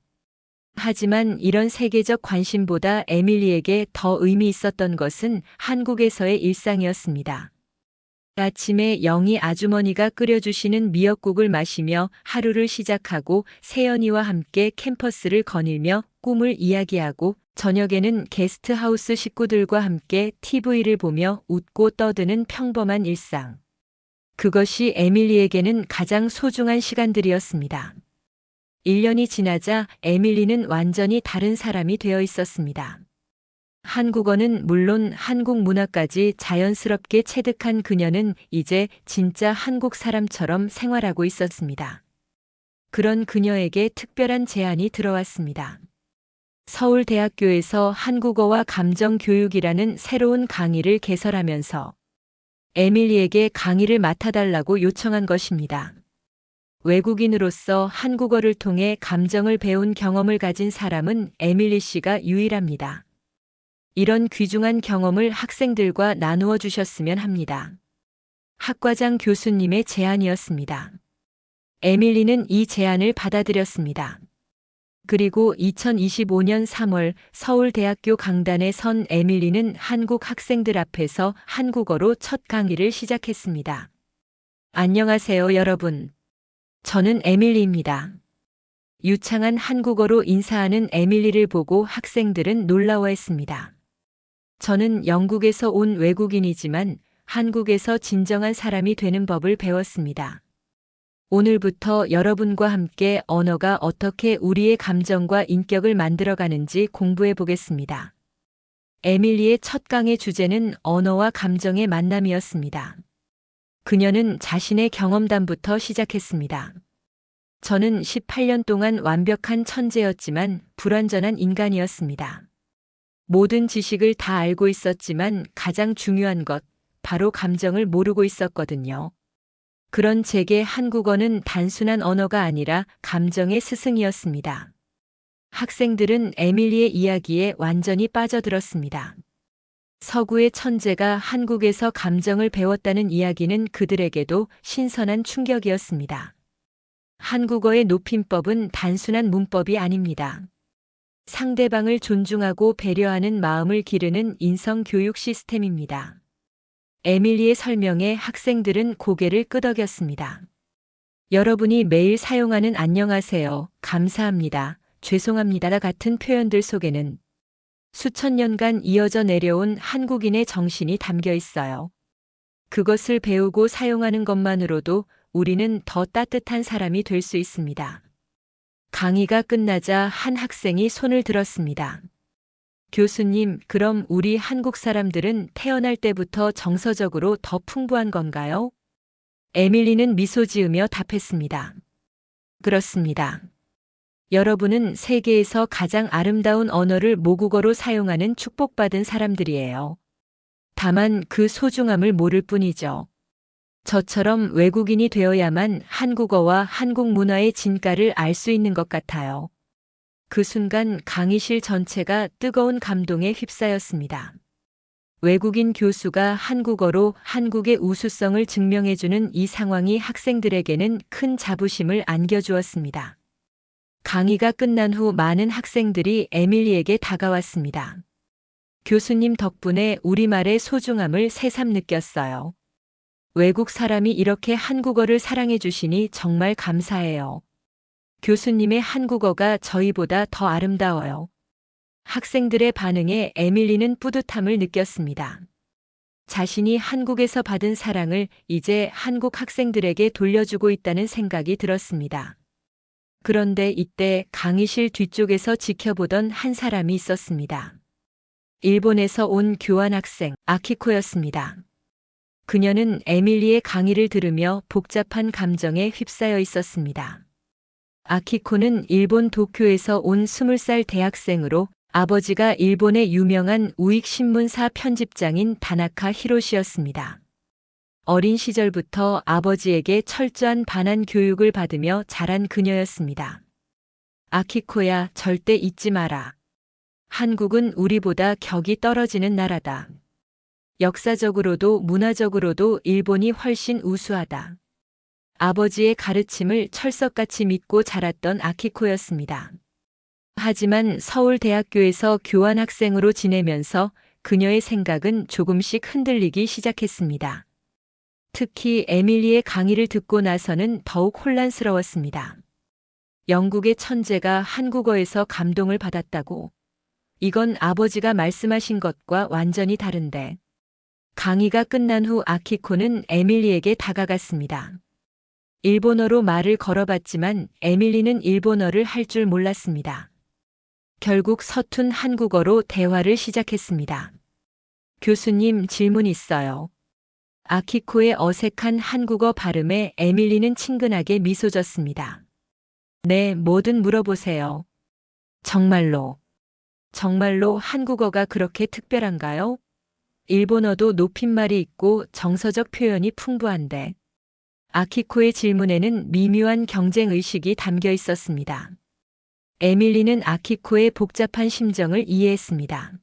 하지만 이런 세계적 관심보다 에밀리에게 더 의미 있었던 것은 한국에서의 일상이었습니다. 아침에 영희 아주머니가 끓여주시는 미역국을 마시며 하루를 시작하고 세연이와 함께 캠퍼스를 거닐며 꿈을 이야기하고 저녁에는 게스트하우스 식구들과 함께 TV를 보며 웃고 떠드는 평범한 일상. 그것이 에밀리에게는 가장 소중한 시간들이었습니다. 1년이 지나자 에밀리는 완전히 다른 사람이 되어 있었습니다. 한국어는 물론 한국 문화까지 자연스럽게 체득한 그녀는 이제 진짜 한국 사람처럼 생활하고 있었습니다. 그런 그녀에게 특별한 제안이 들어왔습니다. 서울대학교에서 한국어와 감정교육이라는 새로운 강의를 개설하면서 에밀리에게 강의를 맡아달라고 요청한 것입니다. 외국인으로서 한국어를 통해 감정을 배운 경험을 가진 사람은 에밀리 씨가 유일합니다. 이런 귀중한 경험을 학생들과 나누어 주셨으면 합니다. 학과장 교수님의 제안이었습니다. 에밀리는 이 제안을 받아들였습니다. 그리고 2025년 3월 서울대학교 강단에 선 에밀리는 한국 학생들 앞에서 한국어로 첫 강의를 시작했습니다. 안녕하세요, 여러분. 저는 에밀리입니다. 유창한 한국어로 인사하는 에밀리를 보고 학생들은 놀라워했습니다. 저는 영국에서 온 외국인이지만 한국에서 진정한 사람이 되는 법을 배웠습니다. 오늘부터 여러분과 함께 언어가 어떻게 우리의 감정과 인격을 만들어가는지 공부해 보겠습니다. 에밀리의 첫 강의 주제는 언어와 감정의 만남이었습니다. 그녀는 자신의 경험담부터 시작했습니다. 저는 18년 동안 완벽한 천재였지만 불완전한 인간이었습니다. 모든 지식을 다 알고 있었지만 가장 중요한 것, 바로 감정을 모르고 있었거든요. 그런 제게 한국어는 단순한 언어가 아니라 감정의 스승이었습니다. 학생들은 에밀리의 이야기에 완전히 빠져들었습니다. 서구의 천재가 한국에서 감정을 배웠다는 이야기는 그들에게도 신선한 충격이었습니다. 한국어의 높임법은 단순한 문법이 아닙니다. 상대방을 존중하고 배려하는 마음을 기르는 인성 교육 시스템입니다. 에밀리의 설명에 학생들은 고개를 끄덕였습니다. 여러분이 매일 사용하는 안녕하세요, 감사합니다, 죄송합니다 같은 표현들 속에는 수천 년간 이어져 내려온 한국인의 정신이 담겨 있어요. 그것을 배우고 사용하는 것만으로도 우리는 더 따뜻한 사람이 될 수 있습니다. 강의가 끝나자 한 학생이 손을 들었습니다. 교수님, 그럼 우리 한국 사람들은 태어날 때부터 정서적으로 더 풍부한 건가요? 에밀리는 미소 지으며 답했습니다. 그렇습니다. 여러분은 세계에서 가장 아름다운 언어를 모국어로 사용하는 축복받은 사람들이에요. 다만 그 소중함을 모를 뿐이죠. 저처럼 외국인이 되어야만 한국어와 한국 문화의 진가를 알 수 있는 것 같아요. 그 순간 강의실 전체가 뜨거운 감동에 휩싸였습니다. 외국인 교수가 한국어로 한국의 우수성을 증명해주는 이 상황이 학생들에게는 큰 자부심을 안겨주었습니다. 강의가 끝난 후 많은 학생들이 에밀리에게 다가왔습니다. 교수님 덕분에 우리말의 소중함을 새삼 느꼈어요. 외국 사람이 이렇게 한국어를 사랑해 주시니 정말 감사해요. 교수님의 한국어가 저희보다 더 아름다워요. 학생들의 반응에 에밀리는 뿌듯함을 느꼈습니다. 자신이 한국에서 받은 사랑을 이제 한국 학생들에게 돌려주고 있다는 생각이 들었습니다. 그런데 이때 강의실 뒤쪽에서 지켜보던 한 사람이 있었습니다. 일본에서 온 교환학생 아키코였습니다. 그녀는 에밀리의 강의를 들으며 복잡한 감정에 휩싸여 있었습니다. 아키코는 일본 도쿄에서 온 20살 대학생으로 아버지가 일본의 유명한 우익신문사 편집장인 다나카 히로시였습니다. 어린 시절부터 아버지에게 철저한 반한 교육을 받으며 자란 그녀였습니다. 아키코야, 절대 잊지 마라. 한국은 우리보다 격이 떨어지는 나라다. 역사적으로도 문화적으로도 일본이 훨씬 우수하다. 아버지의 가르침을 철석같이 믿고 자랐던 아키코였습니다. 하지만 서울대학교에서 교환학생으로 지내면서 그녀의 생각은 조금씩 흔들리기 시작했습니다. 특히 에밀리의 강의를 듣고 나서는 더욱 혼란스러웠습니다. 영국의 천재가 한국어에서 감동을 받았다고. 이건 아버지가 말씀하신 것과 완전히 다른데. 강의가 끝난 후 아키코는 에밀리에게 다가갔습니다. 일본어로 말을 걸어봤지만 에밀리는 일본어를 할 줄 몰랐습니다. 결국 서툰 한국어로 대화를 시작했습니다. 교수님, 질문 있어요. 아키코의 어색한 한국어 발음에 에밀리는 친근하게 미소 졌습니다. 네, 뭐든 물어보세요. 정말로 한국어가 그렇게 특별한가요? 일본어도 높임말이 있고 정서적 표현이 풍부한데. 아키코의 질문에는 미묘한 경쟁의식이 담겨 있었습니다. 에밀리는 아키코의 복잡한 심정을 이해했습니다.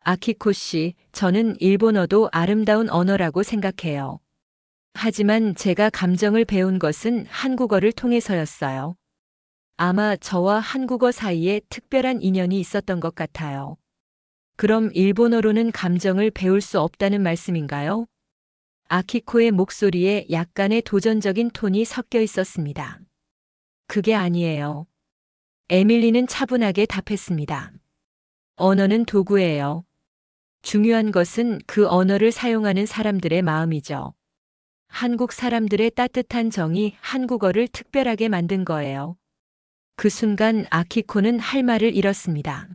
아키코 씨, 저는 일본어도 아름다운 언어라고 생각해요. 하지만 제가 감정을 배운 것은 한국어를 통해서였어요. 아마 저와 한국어 사이에 특별한 인연이 있었던 것 같아요. 그럼 일본어로는 감정을 배울 수 없다는 말씀인가요? 아키코의 목소리에 약간의 도전적인 톤이 섞여 있었습니다. 그게 아니에요. 에밀리는 차분하게 답했습니다. 언어는 도구예요. 중요한 것은 그 언어를 사용하는 사람들의 마음이죠. 한국 사람들의 따뜻한 정이 한국어를 특별하게 만든 거예요. 그 순간 아키코는 할 말을 잃었습니다.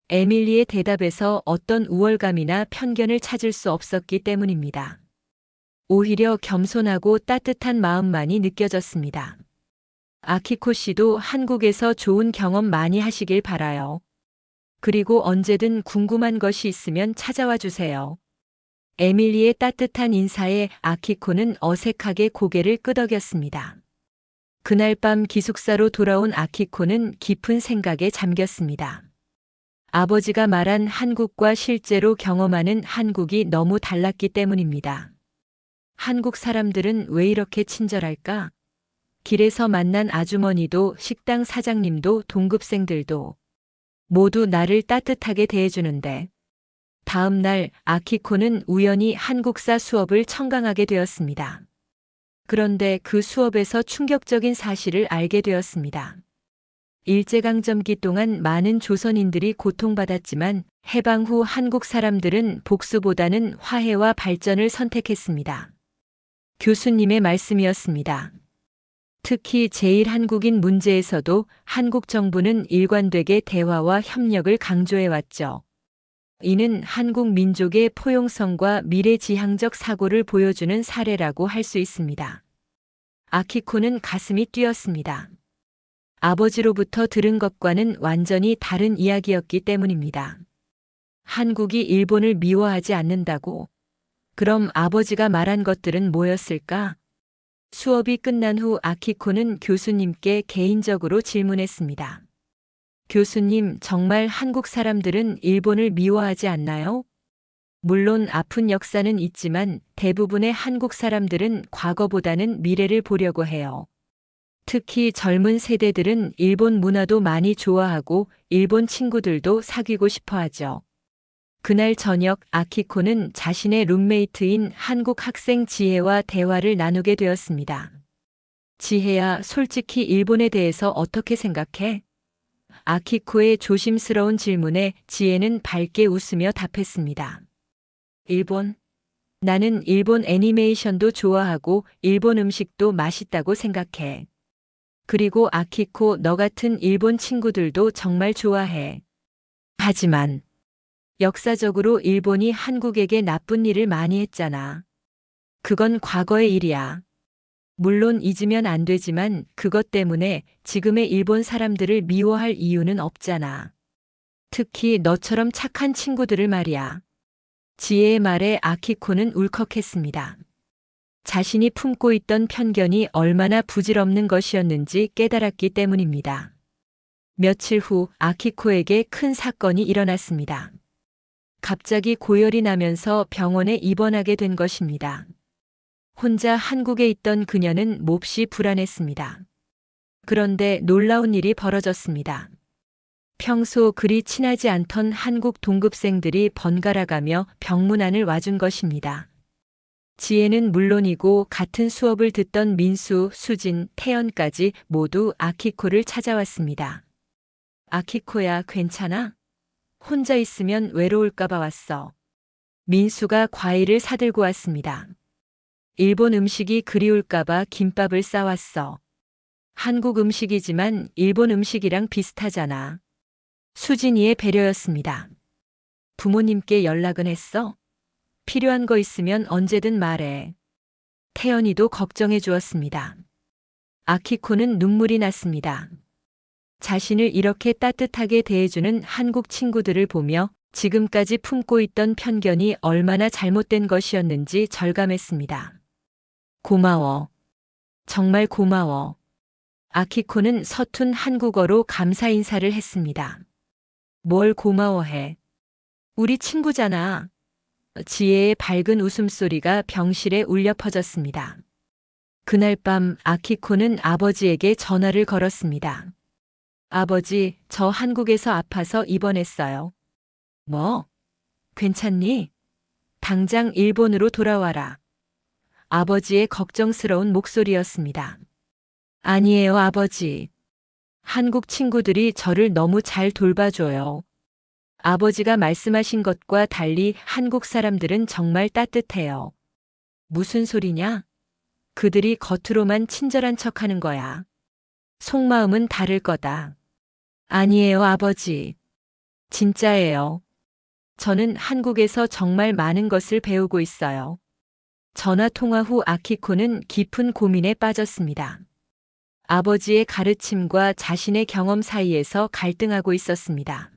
에밀리의 대답에서 어떤 우월감이나 편견을 찾을 수 없었기 때문입니다. 오히려 겸손하고 따뜻한 마음만이 느껴졌습니다. 아키코 씨도 한국에서 좋은 경험 많이 하시길 바라요. 그리고 언제든 궁금한 것이 있으면 찾아와 주세요. 에밀리의 따뜻한 인사에 아키코는 어색하게 고개를 끄덕였습니다. 그날 밤 기숙사로 돌아온 아키코는 깊은 생각에 잠겼습니다. 아버지가 말한 한국과 실제로 경험하는 한국이 너무 달랐기 때문입니다. 한국 사람들은 왜 이렇게 친절할까? 길에서 만난 아주머니도 식당 사장님도 동급생들도 모두 나를 따뜻하게 대해주는데 다음 날 아키코는 우연히 한국사 수업을 청강하게 되었습니다. 그런데 그 수업에서 충격적인 사실을 알게 되었습니다. 일제강점기 동안 많은 조선인들이 고통받았지만 해방 후 한국 사람들은 복수보다는 화해와 발전을 선택했습니다. 교수님의 말씀이었습니다. 특히 제1한국인 문제에서도 한국 정부는 일관되게 대화와 협력을 강조해왔죠. 이는 한국 민족의 포용성과 미래지향적 사고를 보여주는 사례라고 할 수 있습니다. 아키코는 가슴이 뛰었습니다. 아버지로부터 들은 것과는 완전히 다른 이야기였기 때문입니다. 한국이 일본을 미워하지 않는다고? 그럼 아버지가 말한 것들은 뭐였을까? 수업이 끝난 후 아키코는 교수님께 개인적으로 질문했습니다. 교수님, 정말 한국 사람들은 일본을 미워하지 않나요? 물론 아픈 역사는 있지만 대부분의 한국 사람들은 과거보다는 미래를 보려고 해요. 특히 젊은 세대들은 일본 문화도 많이 좋아하고 일본 친구들도 사귀고 싶어 하죠. 그날 저녁 아키코는 자신의 룸메이트인 한국 학생 지혜와 대화를 나누게 되었습니다. 지혜야, 솔직히 일본에 대해서 어떻게 생각해? 아키코의 조심스러운 질문에 지혜는 밝게 웃으며 답했습니다. 일본? 나는 일본 애니메이션도 좋아하고 일본 음식도 맛있다고 생각해. 그리고 아키코, 너 같은 일본 친구들도 정말 좋아해. 하지만 역사적으로 일본이 한국에게 나쁜 일을 많이 했잖아. 그건 과거의 일이야. 물론 잊으면 안 되지만 그것 때문에 지금의 일본 사람들을 미워할 이유는 없잖아. 특히 너처럼 착한 친구들을 말이야. 지혜의 말에 아키코는 울컥했습니다. 자신이 품고 있던 편견이 얼마나 부질없는 것이었는지 깨달았기 때문입니다. 며칠 후 아키코에게 큰 사건이 일어났습니다. 갑자기 고열이 나면서 병원에 입원하게 된 것입니다. 혼자 한국에 있던 그녀는 몹시 불안했습니다. 그런데 놀라운 일이 벌어졌습니다. 평소 그리 친하지 않던 한국 동급생들이 번갈아가며 병문안을 와준 것입니다. 지혜는 물론이고 같은 수업을 듣던 민수, 수진, 태연까지 모두 아키코를 찾아왔습니다. 아키코야, 괜찮아? 혼자 있으면 외로울까봐 왔어. 민수가 과일을 사들고 왔습니다. 일본 음식이 그리울까봐 김밥을 싸왔어. 한국 음식이지만 일본 음식이랑 비슷하잖아. 수진이의 배려였습니다. 부모님께 연락은 했어? 필요한 거 있으면 언제든 말해. 태연이도 걱정해 주었습니다. 아키코는 눈물이 났습니다. 자신을 이렇게 따뜻하게 대해주는 한국 친구들을 보며 지금까지 품고 있던 편견이 얼마나 잘못된 것이었는지 절감했습니다. 고마워. 정말 고마워. 아키코는 서툰 한국어로 감사 인사를 했습니다. 뭘 고마워해. 우리 친구잖아. 지혜의 밝은 웃음소리가 병실에 울려 퍼졌습니다. 그날 밤 아키코는 아버지에게 전화를 걸었습니다. 아버지, 저 한국에서 아파서 입원했어요. 뭐? 괜찮니? 당장 일본으로 돌아와라. 아버지의 걱정스러운 목소리였습니다. 아니에요, 아버지. 한국 친구들이 저를 너무 잘 돌봐줘요. 아버지가 말씀하신 것과 달리 한국 사람들은 정말 따뜻해요. 무슨 소리냐? 그들이 겉으로만 친절한 척 하는 거야. 속마음은 다를 거다. 아니에요, 아버지. 진짜예요. 저는 한국에서 정말 많은 것을 배우고 있어요. 전화 통화 후 아키코는 깊은 고민에 빠졌습니다. 아버지의 가르침과 자신의 경험 사이에서 갈등하고 있었습니다.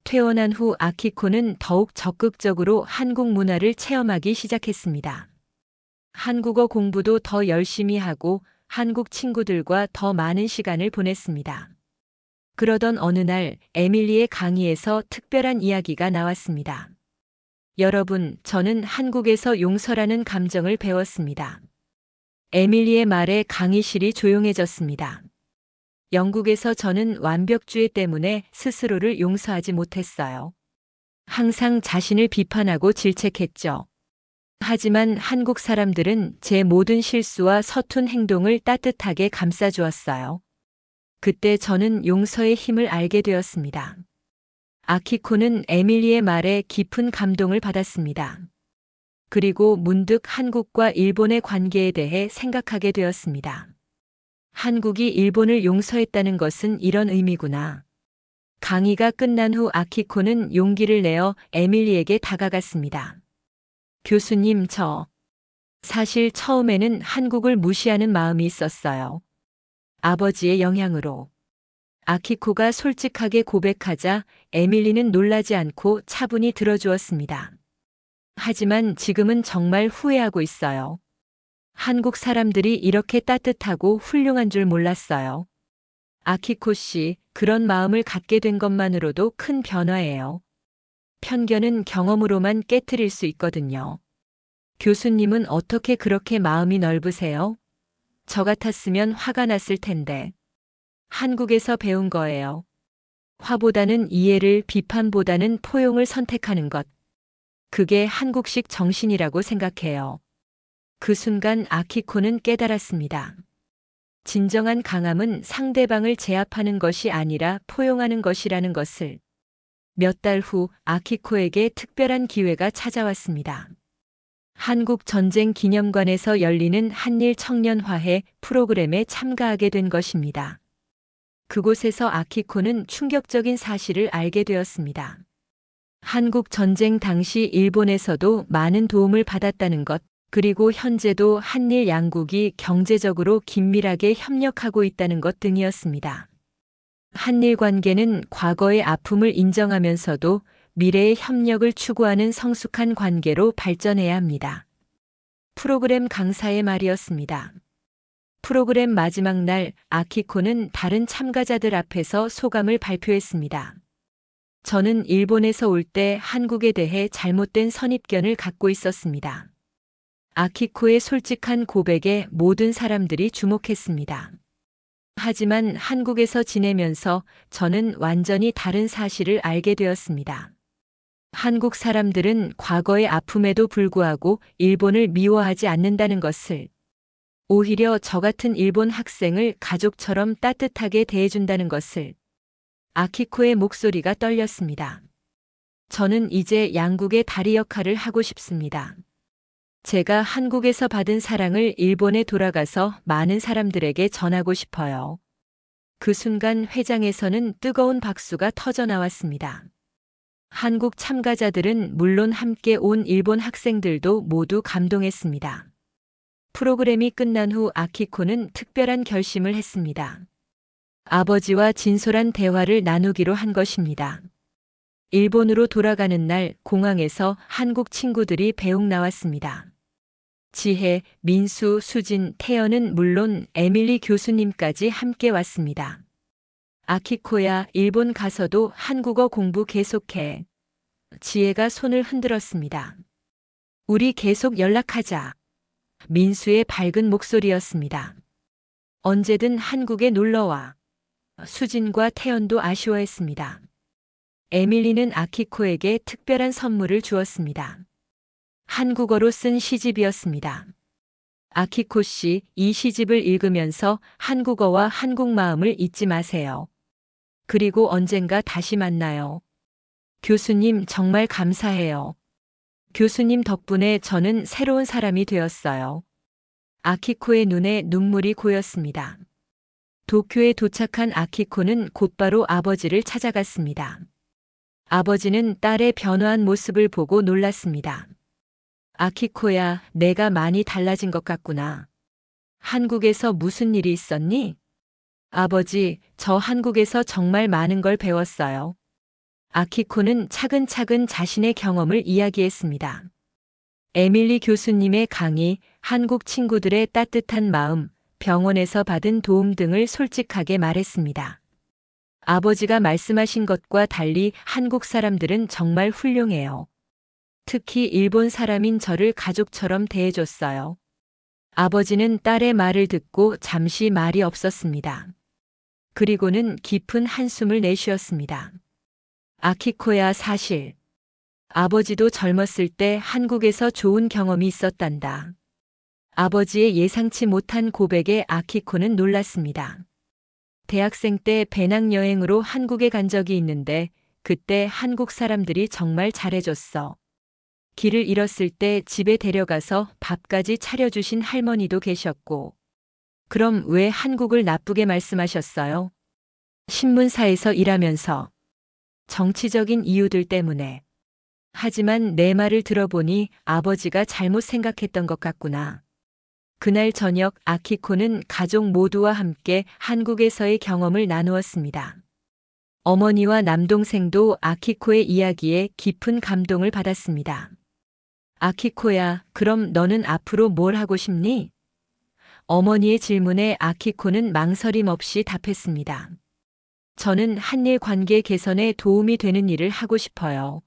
퇴원한 후 아키코는 더욱 적극적으로 한국 문화를 체험하기 시작했습니다. 한국어 공부도 더 열심히 하고 한국 친구들과 더 많은 시간을 보냈습니다. 그러던 어느 날 에밀리의 강의에서 특별한 이야기가 나왔습니다. 여러분, 저는 한국에서 용서라는 감정을 배웠습니다. 에밀리의 말에 강의실이 조용해졌습니다. 영국에서 저는 완벽주의 때문에 스스로를 용서하지 못했어요. 항상 자신을 비판하고 질책했죠. 하지만 한국 사람들은 제 모든 실수와 서툰 행동을 따뜻하게 감싸주었어요. 그때 저는 용서의 힘을 알게 되었습니다. 아키코는 에밀리의 말에 깊은 감동을 받았습니다. 그리고 문득 한국과 일본의 관계에 대해 생각하게 되었습니다. 한국이 일본을 용서했다는 것은 이런 의미구나. 강의가 끝난 후 아키코는 용기를 내어 에밀리에게 다가갔습니다. 교수님, 사실 처음에는 한국을 무시하는 마음이 있었어요. 아버지의 영향으로. 아키코가 솔직하게 고백하자 에밀리는 놀라지 않고 차분히 들어주었습니다. 하지만 지금은 정말 후회하고 있어요. 한국 사람들이 이렇게 따뜻하고 훌륭한 줄 몰랐어요. 아키코 씨, 그런 마음을 갖게 된 것만으로도 큰 변화예요. 편견은 경험으로만 깨트릴 수 있거든요. 교수님은 어떻게 그렇게 마음이 넓으세요? 저 같았으면 화가 났을 텐데. 한국에서 배운 거예요. 화보다는 이해를, 비판보다는 포용을 선택하는 것. 그게 한국식 정신이라고 생각해요. 그 순간 아키코는 깨달았습니다. 진정한 강함은 상대방을 제압하는 것이 아니라 포용하는 것이라는 것을. 몇 달 후 아키코에게 특별한 기회가 찾아왔습니다. 한국 전쟁 기념관에서 열리는 한일 청년화해 프로그램에 참가하게 된 것입니다. 그곳에서 아키코는 충격적인 사실을 알게 되었습니다. 한국 전쟁 당시 일본에서도 많은 도움을 받았다는 것, 그리고 현재도 한일 양국이 경제적으로 긴밀하게 협력하고 있다는 것 등이었습니다. 한일 관계는 과거의 아픔을 인정하면서도 미래의 협력을 추구하는 성숙한 관계로 발전해야 합니다. 프로그램 강사의 말이었습니다. 프로그램 마지막 날 아키코는 다른 참가자들 앞에서 소감을 발표했습니다. 저는 일본에서 올 때 한국에 대해 잘못된 선입견을 갖고 있었습니다. 아키코의 솔직한 고백에 모든 사람들이 주목했습니다. 하지만 한국에서 지내면서 저는 완전히 다른 사실을 알게 되었습니다. 한국 사람들은 과거의 아픔에도 불구하고 일본을 미워하지 않는다는 것을, 오히려 저 같은 일본 학생을 가족처럼 따뜻하게 대해준다는 것을. 아키코의 목소리가 떨렸습니다. 저는 이제 양국의 다리 역할을 하고 싶습니다. 제가 한국에서 받은 사랑을 일본에 돌아가서 많은 사람들에게 전하고 싶어요. 그 순간 회장에서는 뜨거운 박수가 터져 나왔습니다. 한국 참가자들은 물론 함께 온 일본 학생들도 모두 감동했습니다. 프로그램이 끝난 후 아키코는 특별한 결심을 했습니다. 아버지와 진솔한 대화를 나누기로 한 것입니다. 일본으로 돌아가는 날 공항에서 한국 친구들이 배웅 나왔습니다. 지혜, 민수, 수진, 태연은 물론 에밀리 교수님까지 함께 왔습니다. 아키코야, 일본 가서도 한국어 공부 계속해. 지혜가 손을 흔들었습니다. 우리 계속 연락하자. 민수의 밝은 목소리였습니다. 언제든 한국에 놀러와. 수진과 태연도 아쉬워했습니다. 에밀리는 아키코에게 특별한 선물을 주었습니다. 한국어로 쓴 시집이었습니다. 아키코 씨, 이 시집을 읽으면서 한국어와 한국 마음을 잊지 마세요. 그리고 언젠가 다시 만나요. 교수님 정말 감사해요. 교수님 덕분에 저는 새로운 사람이 되었어요. 아키코의 눈에 눈물이 고였습니다. 도쿄에 도착한 아키코는 곧바로 아버지를 찾아갔습니다. 아버지는 딸의 변화한 모습을 보고 놀랐습니다. 아키코야, 내가 많이 달라진 것 같구나. 한국에서 무슨 일이 있었니? 아버지, 저 한국에서 정말 많은 걸 배웠어요. 아키코는 차근차근 자신의 경험을 이야기했습니다. 에밀리 교수님의 강의, 한국 친구들의 따뜻한 마음, 병원에서 받은 도움 등을 솔직하게 말했습니다. 아버지가 말씀하신 것과 달리 한국 사람들은 정말 훌륭해요. 특히 일본 사람인 저를 가족처럼 대해줬어요. 아버지는 딸의 말을 듣고 잠시 말이 없었습니다. 그리고는 깊은 한숨을 내쉬었습니다. 아키코야, 사실 아버지도 젊었을 때 한국에서 좋은 경험이 있었단다. 아버지의 예상치 못한 고백에 아키코는 놀랐습니다. 대학생 때 배낭여행으로 한국에 간 적이 있는데 그때 한국 사람들이 정말 잘해줬어. 길을 잃었을 때 집에 데려가서 밥까지 차려주신 할머니도 계셨고. 그럼 왜 한국을 나쁘게 말씀하셨어요? 신문사에서 일하면서. 정치적인 이유들 때문에. 하지만 내 말을 들어보니 아버지가 잘못 생각했던 것 같구나. 그날 저녁 아키코는 가족 모두와 함께 한국에서의 경험을 나누었습니다. 어머니와 남동생도 아키코의 이야기에 깊은 감동을 받았습니다. 아키코야, 그럼 너는 앞으로 뭘 하고 싶니? 어머니의 질문에 아키코는 망설임 없이 답했습니다. 저는 한일 관계 개선에 도움이 되는 일을 하고 싶어요.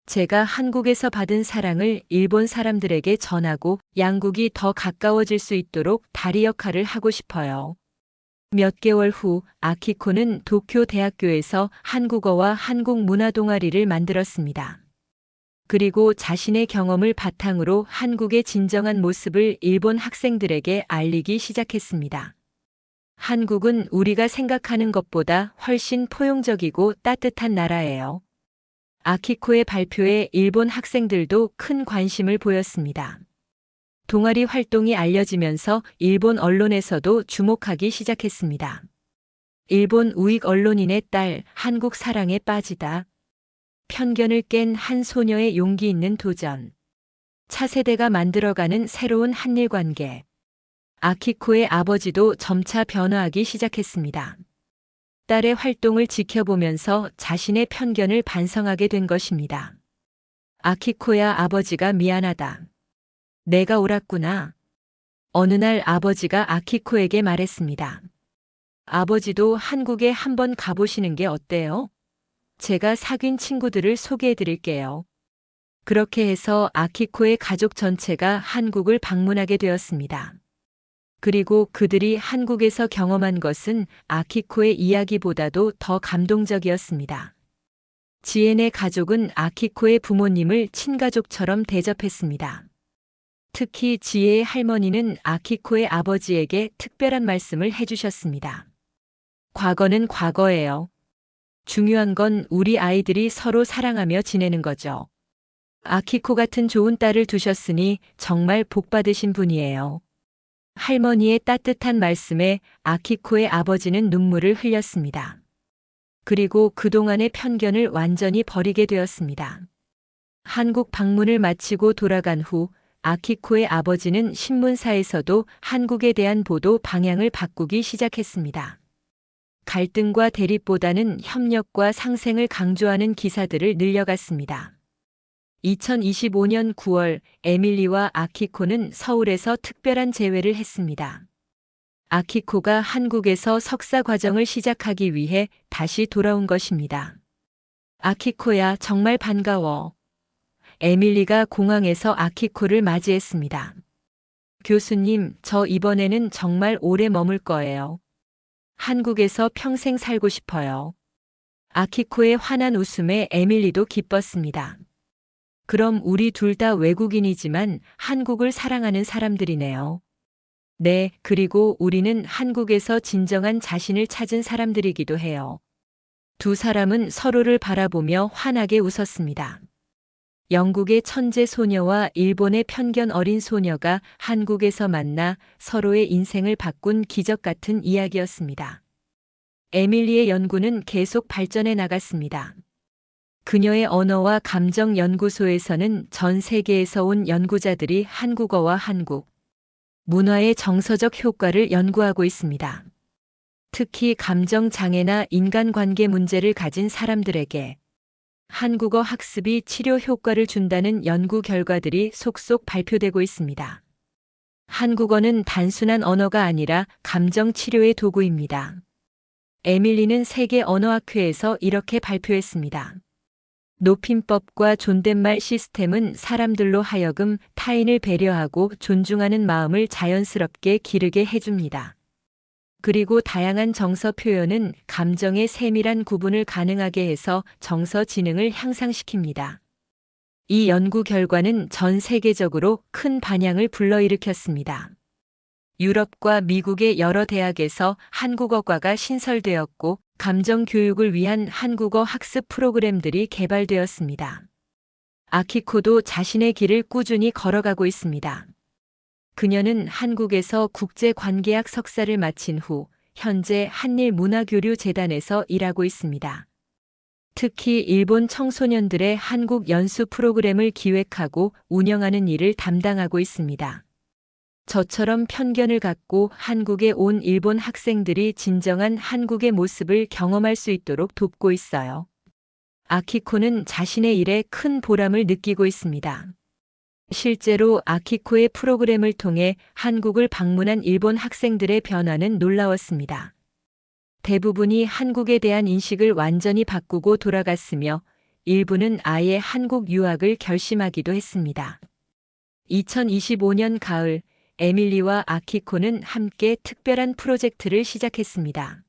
제가 한국에서 받은 사랑을 일본 사람들에게 전하고 양국이 더 가까워질 수 있도록 다리 역할을 하고 싶어요. 몇 개월 후 아키코는 도쿄 대학교에서 한국어와 한국 문화 동아리를 만들었습니다. 그리고 자신의 경험을 바탕으로 한국의 진정한 모습을 일본 학생들에게 알리기 시작했습니다. 한국은 우리가 생각하는 것보다 훨씬 포용적이고 따뜻한 나라예요. 아키코의 발표에 일본 학생들도 큰 관심을 보였습니다. 동아리 활동이 알려지면서 일본 언론에서도 주목하기 시작했습니다. 일본 우익 언론인의 딸, 한국 사랑에 빠지다. 편견을 깬 한 소녀의 용기 있는 도전. 차세대가 만들어가는 새로운 한일 관계. 아키코의 아버지도 점차 변화하기 시작했습니다. 딸의 활동을 지켜보면서 자신의 편견을 반성하게 된 것입니다. 아키코야, 아버지가 미안하다. 내가 옳았구나. 어느 날 아버지가 아키코에게 말했습니다. 아버지도 한국에 한번 가보시는 게 어때요? 제가 사귄 친구들을 소개해 드릴게요. 그렇게 해서 아키코의 가족 전체가 한국을 방문하게 되었습니다. 그리고 그들이 한국에서 경험한 것은 아키코의 이야기보다도 더 감동적이었습니다. 지엔의 가족은 아키코의 부모님을 친가족처럼 대접했습니다. 특히 지혜의 할머니는 아키코의 아버지에게 특별한 말씀을 해주셨습니다. 과거는 과거예요. 중요한 건 우리 아이들이 서로 사랑하며 지내는 거죠. 아키코 같은 좋은 딸을 두셨으니 정말 복 받으신 분이에요. 할머니의 따뜻한 말씀에 아키코의 아버지는 눈물을 흘렸습니다. 그리고 그동안의 편견을 완전히 버리게 되었습니다. 한국 방문을 마치고 돌아간 후 아키코의 아버지는 신문사에서도 한국에 대한 보도 방향을 바꾸기 시작했습니다. 갈등과 대립보다는 협력과 상생을 강조하는 기사들을 늘려갔습니다. 2025년 9월 에밀리와 아키코는 서울에서 특별한 재회를 했습니다. 아키코가 한국에서 석사 과정을 시작하기 위해 다시 돌아온 것입니다. 아키코야, 정말 반가워. 에밀리가 공항에서 아키코를 맞이했습니다. 교수님, 저 이번에는 정말 오래 머물 거예요. 한국에서 평생 살고 싶어요. 아키코의 환한 웃음에 에밀리도 기뻤습니다. 그럼 우리 둘 다 외국인이지만 한국을 사랑하는 사람들이네요. 네, 그리고 우리는 한국에서 진정한 자신을 찾은 사람들이기도 해요. 두 사람은 서로를 바라보며 환하게 웃었습니다. 영국의 천재 소녀와 일본의 편견 어린 소녀가 한국에서 만나 서로의 인생을 바꾼 기적 같은 이야기였습니다. 에밀리의 연구는 계속 발전해 나갔습니다. 그녀의 언어와 감정 연구소에서는 전 세계에서 온 연구자들이 한국어와 한국 문화의 정서적 효과를 연구하고 있습니다. 특히 감정 장애나 인간관계 문제를 가진 사람들에게 한국어 학습이 치료 효과를 준다는 연구 결과들이 속속 발표되고 있습니다. 한국어는 단순한 언어가 아니라 감정 치료의 도구입니다. 에밀리는 세계 언어학회에서 이렇게 발표했습니다. 높임법과 존댓말 시스템은 사람들로 하여금 타인을 배려하고 존중하는 마음을 자연스럽게 기르게 해줍니다. 그리고 다양한 정서 표현은 감정의 세밀한 구분을 가능하게 해서 정서 지능을 향상시킵니다. 이 연구 결과는 전 세계적으로 큰 반향을 불러일으켰습니다. 유럽과 미국의 여러 대학에서 한국어과가 신설되었고, 감정 교육을 위한 한국어 학습 프로그램들이 개발되었습니다. 아키코도 자신의 길을 꾸준히 걸어가고 있습니다. 그녀는 한국에서 국제관계학 석사를 마친 후 현재 한일문화교류재단에서 일하고 있습니다. 특히 일본 청소년들의 한국 연수 프로그램을 기획하고 운영하는 일을 담당하고 있습니다. 저처럼 편견을 갖고 한국에 온 일본 학생들이 진정한 한국의 모습을 경험할 수 있도록 돕고 있어요. 아키코는 자신의 일에 큰 보람을 느끼고 있습니다. 실제로 아키코의 프로그램을 통해 한국을 방문한 일본 학생들의 변화는 놀라웠습니다. 대부분이 한국에 대한 인식을 완전히 바꾸고 돌아갔으며 일부는 아예 한국 유학을 결심하기도 했습니다. 2025년 가을, 에밀리와 아키코는 함께 특별한 프로젝트를 시작했습니다.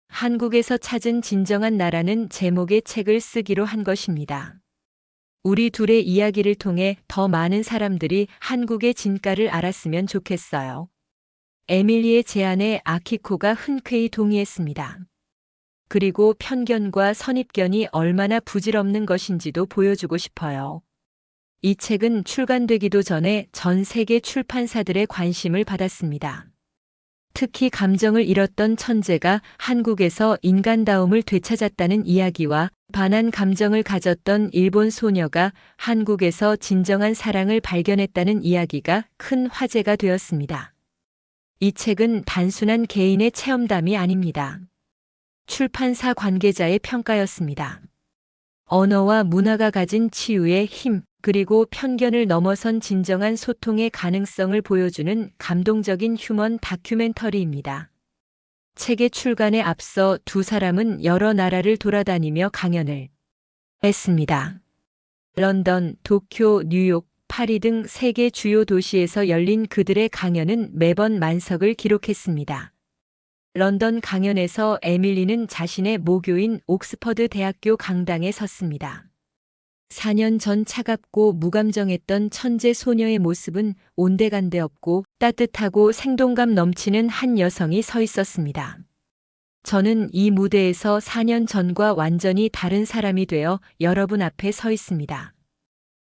한국에서 찾은 진정한 나라는 제목의 책을 쓰기로 한 것입니다. 우리 둘의 이야기를 통해 더 많은 사람들이 한국의 진가를 알았으면 좋겠어요. 에밀리의 제안에 아키코가 흔쾌히 동의했습니다. 그리고 편견과 선입견이 얼마나 부질없는 것인지도 보여주고 싶어요. 이 책은 출간되기도 전에 전 세계 출판사들의 관심을 받았습니다. 특히 감정을 잃었던 천재가 한국에서 인간다움을 되찾았다는 이야기와 반한 감정을 가졌던 일본 소녀가 한국에서 진정한 사랑을 발견했다는 이야기가 큰 화제가 되었습니다. 이 책은 단순한 개인의 체험담이 아닙니다. 출판사 관계자의 평가였습니다. 언어와 문화가 가진 치유의 힘, 그리고 편견을 넘어선 진정한 소통의 가능성을 보여주는 감동적인 휴먼 다큐멘터리입니다. 책의 출간에 앞서 두 사람은 여러 나라를 돌아다니며 강연을 했습니다. 런던, 도쿄, 뉴욕, 파리 등 세계 주요 도시에서 열린 그들의 강연은 매번 만석을 기록했습니다. 런던 강연에서 에밀리는 자신의 모교인 옥스퍼드 대학교 강당에 섰습니다. 4년 전 차갑고 무감정했던 천재 소녀의 모습은 온데간데 없고 따뜻하고 생동감 넘치는 한 여성이 서 있었습니다. 저는 이 무대에서 4년 전과 완전히 다른 사람이 되어 여러분 앞에 서 있습니다.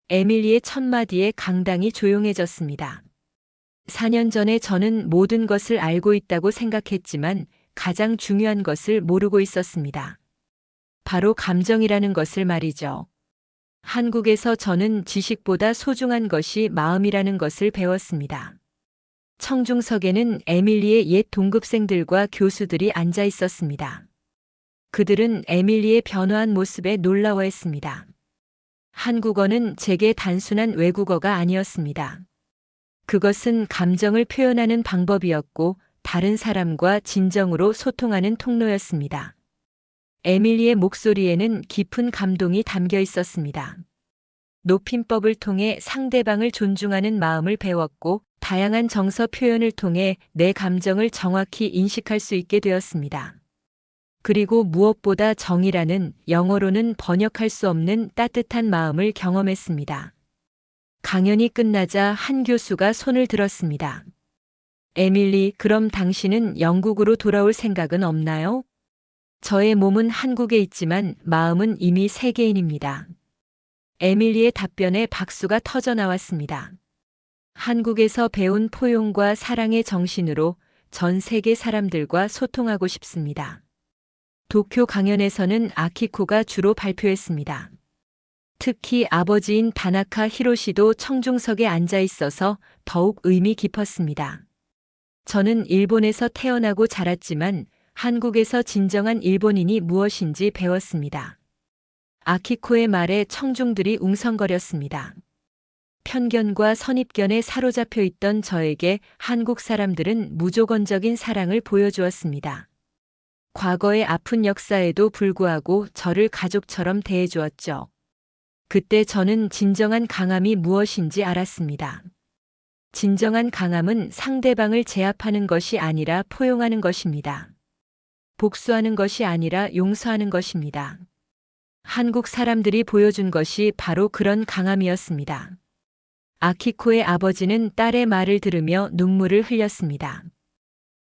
에밀리의 첫 마디에 강당이 조용해졌습니다. 4년 전에 저는 모든 것을 알고 있다고 생각했지만 가장 중요한 것을 모르고 있었습니다. 바로 감정이라는 것을 말이죠. 한국에서 저는 지식보다 소중한 것이 마음이라는 것을 배웠습니다. 청중석에는 에밀리의 옛 동급생들과 교수들이 앉아 있었습니다. 그들은 에밀리의 변화한 모습에 놀라워했습니다. 한국어는 제게 단순한 외국어가 아니었습니다. 그것은 감정을 표현하는 방법이었고 다른 사람과 진정으로 소통하는 통로였습니다. 에밀리의 목소리에는 깊은 감동이 담겨 있었습니다. 높임법을 통해 상대방을 존중하는 마음을 배웠고 다양한 정서 표현을 통해 내 감정을 정확히 인식할 수 있게 되었습니다. 그리고 무엇보다 정이라는 영어로는 번역할 수 없는 따뜻한 마음을 경험했습니다. 강연이 끝나자 한 교수가 손을 들었습니다. 에밀리, 그럼 당신은 영국으로 돌아올 생각은 없나요? 저의 몸은 한국에 있지만 마음은 이미 세계인입니다. 에밀리의 답변에 박수가 터져 나왔습니다. 한국에서 배운 포용과 사랑의 정신으로 전 세계 사람들과 소통하고 싶습니다. 도쿄 강연에서는 아키코가 주로 발표했습니다. 특히 아버지인 다나카 히로시도 청중석에 앉아 있어서 더욱 의미 깊었습니다. 저는 일본에서 태어나고 자랐지만 한국에서 진정한 일본인이 무엇인지 배웠습니다. 아키코의 말에 청중들이 웅성거렸습니다. 편견과 선입견에 사로잡혀 있던 저에게 한국 사람들은 무조건적인 사랑을 보여주었습니다. 과거의 아픈 역사에도 불구하고 저를 가족처럼 대해주었죠. 그때 저는 진정한 강함이 무엇인지 알았습니다. 진정한 강함은 상대방을 제압하는 것이 아니라 포용하는 것입니다. 복수하는 것이 아니라 용서하는 것입니다. 한국 사람들이 보여준 것이 바로 그런 강함이었습니다. 아키코의 아버지는 딸의 말을 들으며 눈물을 흘렸습니다.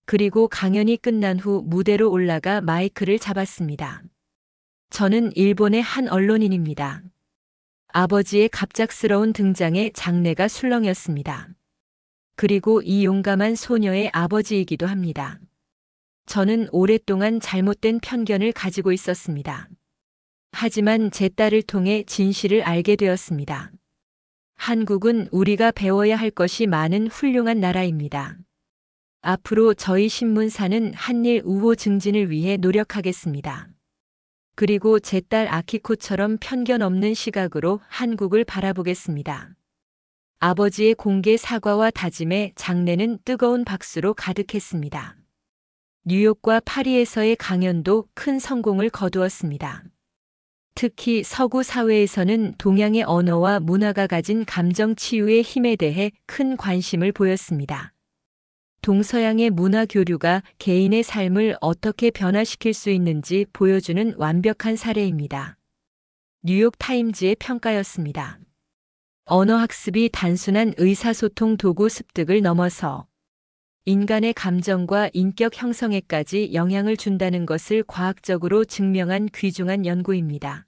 그리고 강연이 끝난 후 무대로 올라가 마이크를 잡았습니다. 저는 일본의 한 언론인입니다. 아버지의 갑작스러운 등장에 장내가 술렁였습니다. 그리고 이 용감한 소녀의 아버지이기도 합니다. 저는 오랫동안 잘못된 편견을 가지고 있었습니다. 하지만 제 딸을 통해 진실을 알게 되었습니다. 한국은 우리가 배워야 할 것이 많은 훌륭한 나라입니다. 앞으로 저희 신문사는 한일 우호 증진을 위해 노력하겠습니다. 그리고 제 딸 아키코처럼 편견 없는 시각으로 한국을 바라보겠습니다. 아버지의 공개 사과와 다짐에 장내는 뜨거운 박수로 가득했습니다. 뉴욕과 파리에서의 강연도 큰 성공을 거두었습니다. 특히 서구 사회에서는 동양의 언어와 문화가 가진 감정 치유의 힘에 대해 큰 관심을 보였습니다. 동서양의 문화 교류가 개인의 삶을 어떻게 변화시킬 수 있는지 보여주는 완벽한 사례입니다. 뉴욕 타임즈의 평가였습니다. 언어학습이 단순한 의사소통 도구 습득을 넘어서 인간의 감정과 인격 형성에까지 영향을 준다는 것을 과학적으로 증명한 귀중한 연구입니다.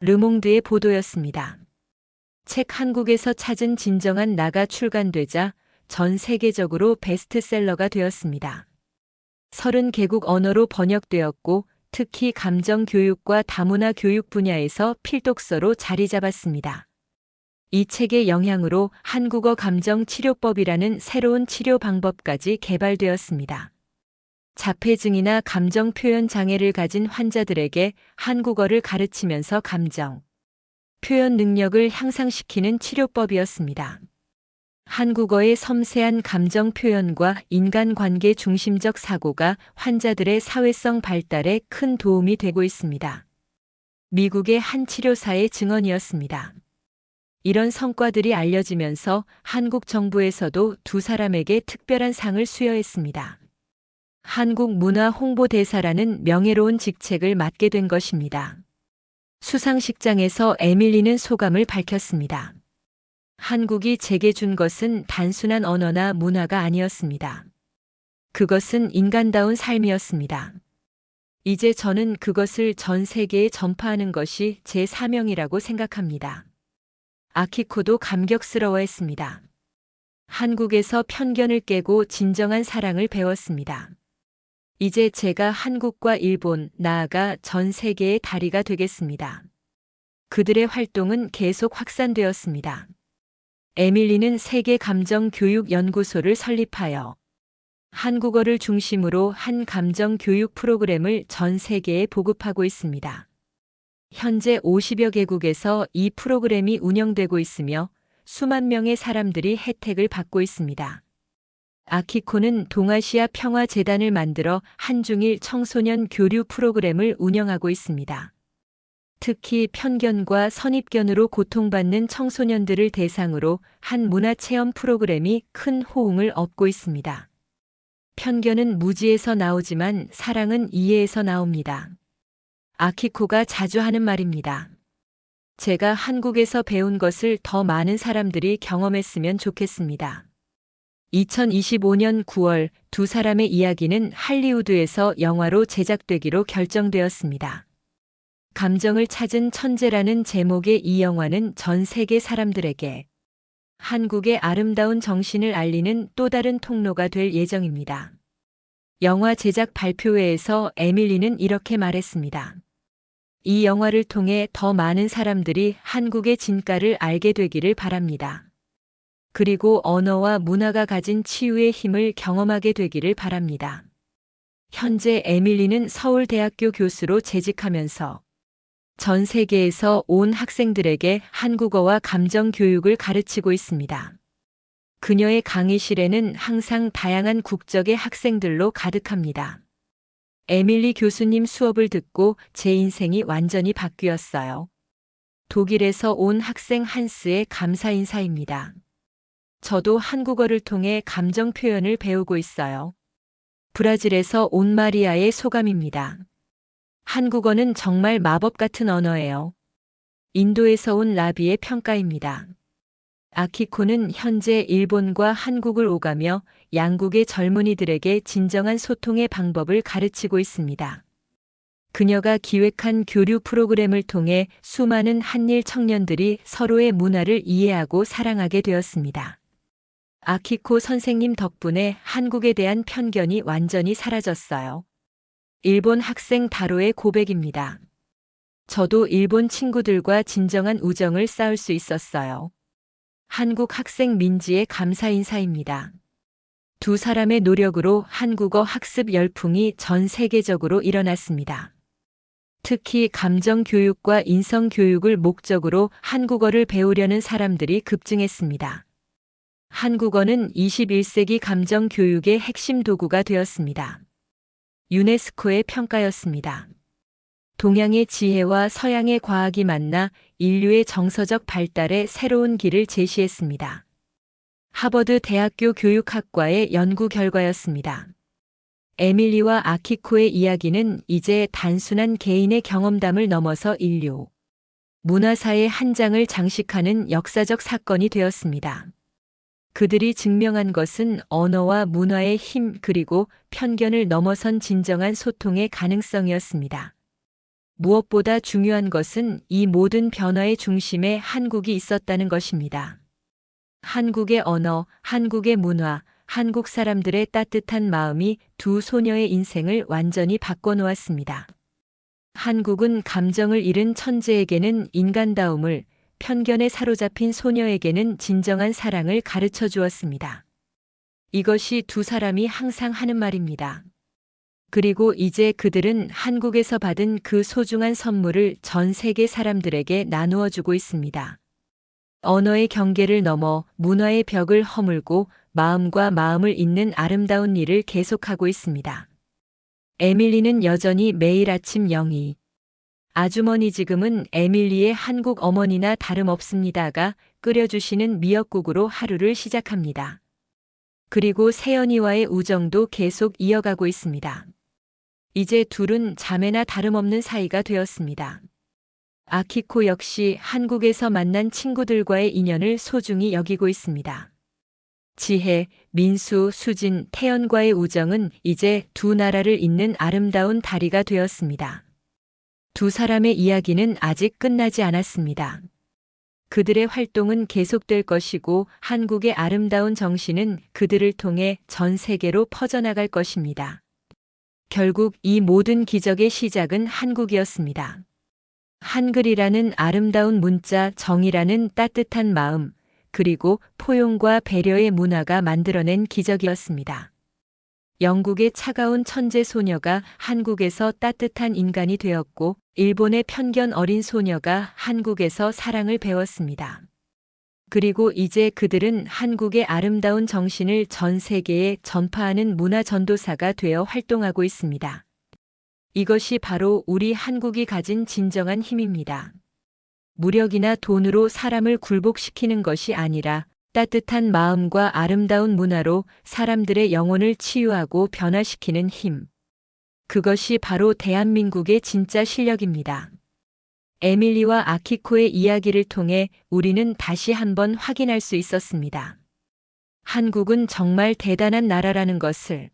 르몽드의 보도였습니다. 책 한국에서 찾은 진정한 나가 출간되자 전 세계적으로 베스트셀러가 되었습니다. 30개국 언어로 번역되었고 특히 감정 교육과 다문화 교육 분야에서 필독서로 자리 잡았습니다. 이 책의 영향으로 한국어 감정 치료법이라는 새로운 치료 방법까지 개발되었습니다. 자폐증이나 감정 표현 장애를 가진 환자들에게 한국어를 가르치면서 감정 표현 능력을 향상시키는 치료법이었습니다. 한국어의 섬세한 감정 표현과 인간관계 중심적 사고가 환자들의 사회성 발달에 큰 도움이 되고 있습니다. 미국의 한 치료사의 증언이었습니다. 이런 성과들이 알려지면서 한국 정부에서도 두 사람에게 특별한 상을 수여했습니다. 한국 문화 홍보대사라는 명예로운 직책을 맡게 된 것입니다. 수상식장에서 에밀리는 소감을 밝혔습니다. 한국이 제게 준 것은 단순한 언어나 문화가 아니었습니다. 그것은 인간다운 삶이었습니다. 이제 저는 그것을 전 세계에 전파하는 것이 제 사명이라고 생각합니다. 아키코도 감격스러워했습니다. 한국에서 편견을 깨고 진정한 사랑을 배웠습니다. 이제 제가 한국과 일본, 나아가 전 세계의 다리가 되겠습니다. 그들의 활동은 계속 확산되었습니다. 에밀리는 세계 감정 교육 연구소를 설립하여 한국어를 중심으로 한 감정 교육 프로그램을 전 세계에 보급하고 있습니다. 현재 50여 개국에서 이 프로그램이 운영되고 있으며 수만 명의 사람들이 혜택을 받고 있습니다. 아키코는 동아시아 평화재단을 만들어 한중일 청소년 교류 프로그램을 운영하고 있습니다. 특히 편견과 선입견으로 고통받는 청소년들을 대상으로 한 문화체험 프로그램이 큰 호응을 얻고 있습니다. 편견은 무지에서 나오지만 사랑은 이해에서 나옵니다. 아키코가 자주 하는 말입니다. 제가 한국에서 배운 것을 더 많은 사람들이 경험했으면 좋겠습니다. 2025년 9월 두 사람의 이야기는 할리우드에서 영화로 제작되기로 결정되었습니다. 감정을 찾은 천재라는 제목의 이 영화는 전 세계 사람들에게 한국의 아름다운 정신을 알리는 또 다른 통로가 될 예정입니다. 영화 제작 발표회에서 에밀리는 이렇게 말했습니다. 이 영화를 통해 더 많은 사람들이 한국의 진가를 알게 되기를 바랍니다. 그리고 언어와 문화가 가진 치유의 힘을 경험하게 되기를 바랍니다. 현재 에밀리는 서울대학교 교수로 재직하면서 전 세계에서 온 학생들에게 한국어와 감정 교육을 가르치고 있습니다. 그녀의 강의실에는 항상 다양한 국적의 학생들로 가득합니다. 에밀리 교수님 수업을 듣고 제 인생이 완전히 바뀌었어요. 독일에서 온 학생 한스의 감사 인사입니다. 저도 한국어를 통해 감정 표현을 배우고 있어요. 브라질에서 온 마리아의 소감입니다. 한국어는 정말 마법 같은 언어예요. 인도에서 온 라비의 평가입니다. 아키코는 현재 일본과 한국을 오가며 양국의 젊은이들에게 진정한 소통의 방법을 가르치고 있습니다. 그녀가 기획한 교류 프로그램을 통해 수많은 한일 청년들이 서로의 문화를 이해하고 사랑하게 되었습니다. 아키코 선생님 덕분에 한국에 대한 편견이 완전히 사라졌어요. 일본 학생 다로의 고백입니다. 저도 일본 친구들과 진정한 우정을 쌓을 수 있었어요. 한국 학생 민지의 감사 인사입니다. 두 사람의 노력으로 한국어 학습 열풍이 전 세계적으로 일어났습니다. 특히 감정 교육과 인성 교육을 목적으로 한국어를 배우려는 사람들이 급증했습니다. 한국어는 21세기 감정 교육의 핵심 도구가 되었습니다. 유네스코의 평가였습니다. 동양의 지혜와 서양의 과학이 만나 인류의 정서적 발달에 새로운 길을 제시했습니다. 하버드 대학교 교육학과의 연구 결과였습니다. 에밀리와 아키코의 이야기는 이제 단순한 개인의 경험담을 넘어서 인류, 문화사의 한 장을 장식하는 역사적 사건이 되었습니다. 그들이 증명한 것은 언어와 문화의 힘 그리고 편견을 넘어선 진정한 소통의 가능성이었습니다. 무엇보다 중요한 것은 이 모든 변화의 중심에 한국이 있었다는 것입니다. 한국의 언어, 한국의 문화, 한국 사람들의 따뜻한 마음이 두 소녀의 인생을 완전히 바꿔놓았습니다. 한국은 감정을 잃은 천재에게는 인간다움을, 편견에 사로잡힌 소녀에게는 진정한 사랑을 가르쳐 주었습니다. 이것이 두 사람이 항상 하는 말입니다. 그리고 이제 그들은 한국에서 받은 그 소중한 선물을 전 세계 사람들에게 나누어 주고 있습니다. 언어의 경계를 넘어 문화의 벽을 허물고 마음과 마음을 잇는 아름다운 일을 계속하고 있습니다. 에밀리는 여전히 매일 아침 영희. 아주머니 지금은 에밀리의 한국 어머니나 다름없습니다가 끓여주시는 미역국으로 하루를 시작합니다. 그리고 세연이와의 우정도 계속 이어가고 있습니다. 이제 둘은 자매나 다름없는 사이가 되었습니다. 아키코 역시 한국에서 만난 친구들과의 인연을 소중히 여기고 있습니다. 지혜, 민수, 수진, 태연과의 우정은 이제 두 나라를 잇는 아름다운 다리가 되었습니다. 두 사람의 이야기는 아직 끝나지 않았습니다. 그들의 활동은 계속될 것이고 한국의 아름다운 정신은 그들을 통해 전 세계로 퍼져나갈 것입니다. 결국 이 모든 기적의 시작은 한국이었습니다. 한글이라는 아름다운 문자, 정이라는 따뜻한 마음, 그리고 포용과 배려의 문화가 만들어낸 기적이었습니다. 영국의 차가운 천재 소녀가 한국에서 따뜻한 인간이 되었고, 일본의 편견 어린 소녀가 한국에서 사랑을 배웠습니다. 그리고 이제 그들은 한국의 아름다운 정신을 전 세계에 전파하는 문화 전도사가 되어 활동하고 있습니다. 이것이 바로 우리 한국이 가진 진정한 힘입니다. 무력이나 돈으로 사람을 굴복시키는 것이 아니라 따뜻한 마음과 아름다운 문화로 사람들의 영혼을 치유하고 변화시키는 힘. 그것이 바로 대한민국의 진짜 실력입니다. 에밀리와 아키코의 이야기를 통해 우리는 다시 한번 확인할 수 있었습니다. 한국은 정말 대단한 나라라는 것을,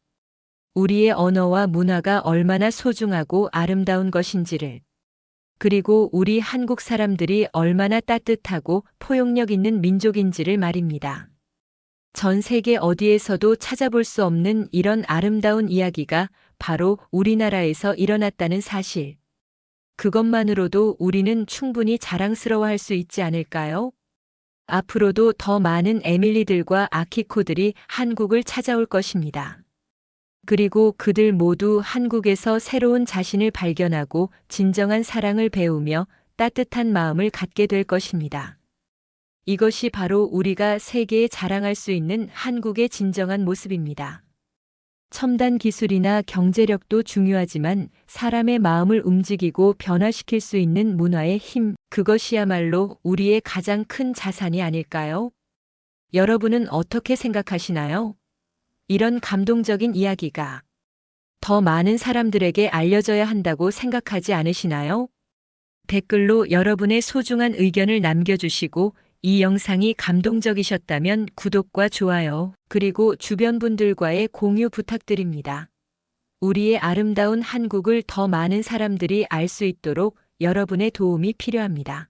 우리의 언어와 문화가 얼마나 소중하고 아름다운 것인지를, 그리고 우리 한국 사람들이 얼마나 따뜻하고 포용력 있는 민족인지를 말입니다. 전 세계 어디에서도 찾아볼 수 없는 이런 아름다운 이야기가 바로 우리나라에서 일어났다는 사실. 그것만으로도 우리는 충분히 자랑스러워할 수 있지 않을까요? 앞으로도 더 많은 에밀리들과 아키코들이 한국을 찾아올 것입니다. 그리고 그들 모두 한국에서 새로운 자신을 발견하고 진정한 사랑을 배우며 따뜻한 마음을 갖게 될 것입니다. 이것이 바로 우리가 세계에 자랑할 수 있는 한국의 진정한 모습입니다. 첨단 기술이나 경제력도 중요하지만 사람의 마음을 움직이고 변화시킬 수 있는 문화의 힘, 그것이야말로 우리의 가장 큰 자산이 아닐까요? 여러분은 어떻게 생각하시나요? 이런 감동적인 이야기가 더 많은 사람들에게 알려져야 한다고 생각하지 않으시나요? 댓글로 여러분의 소중한 의견을 남겨주시고 이 영상이 감동적이셨다면 구독과 좋아요, 그리고 주변 분들과의 공유 부탁드립니다. 우리의 아름다운 한국을 더 많은 사람들이 알 수 있도록 여러분의 도움이 필요합니다.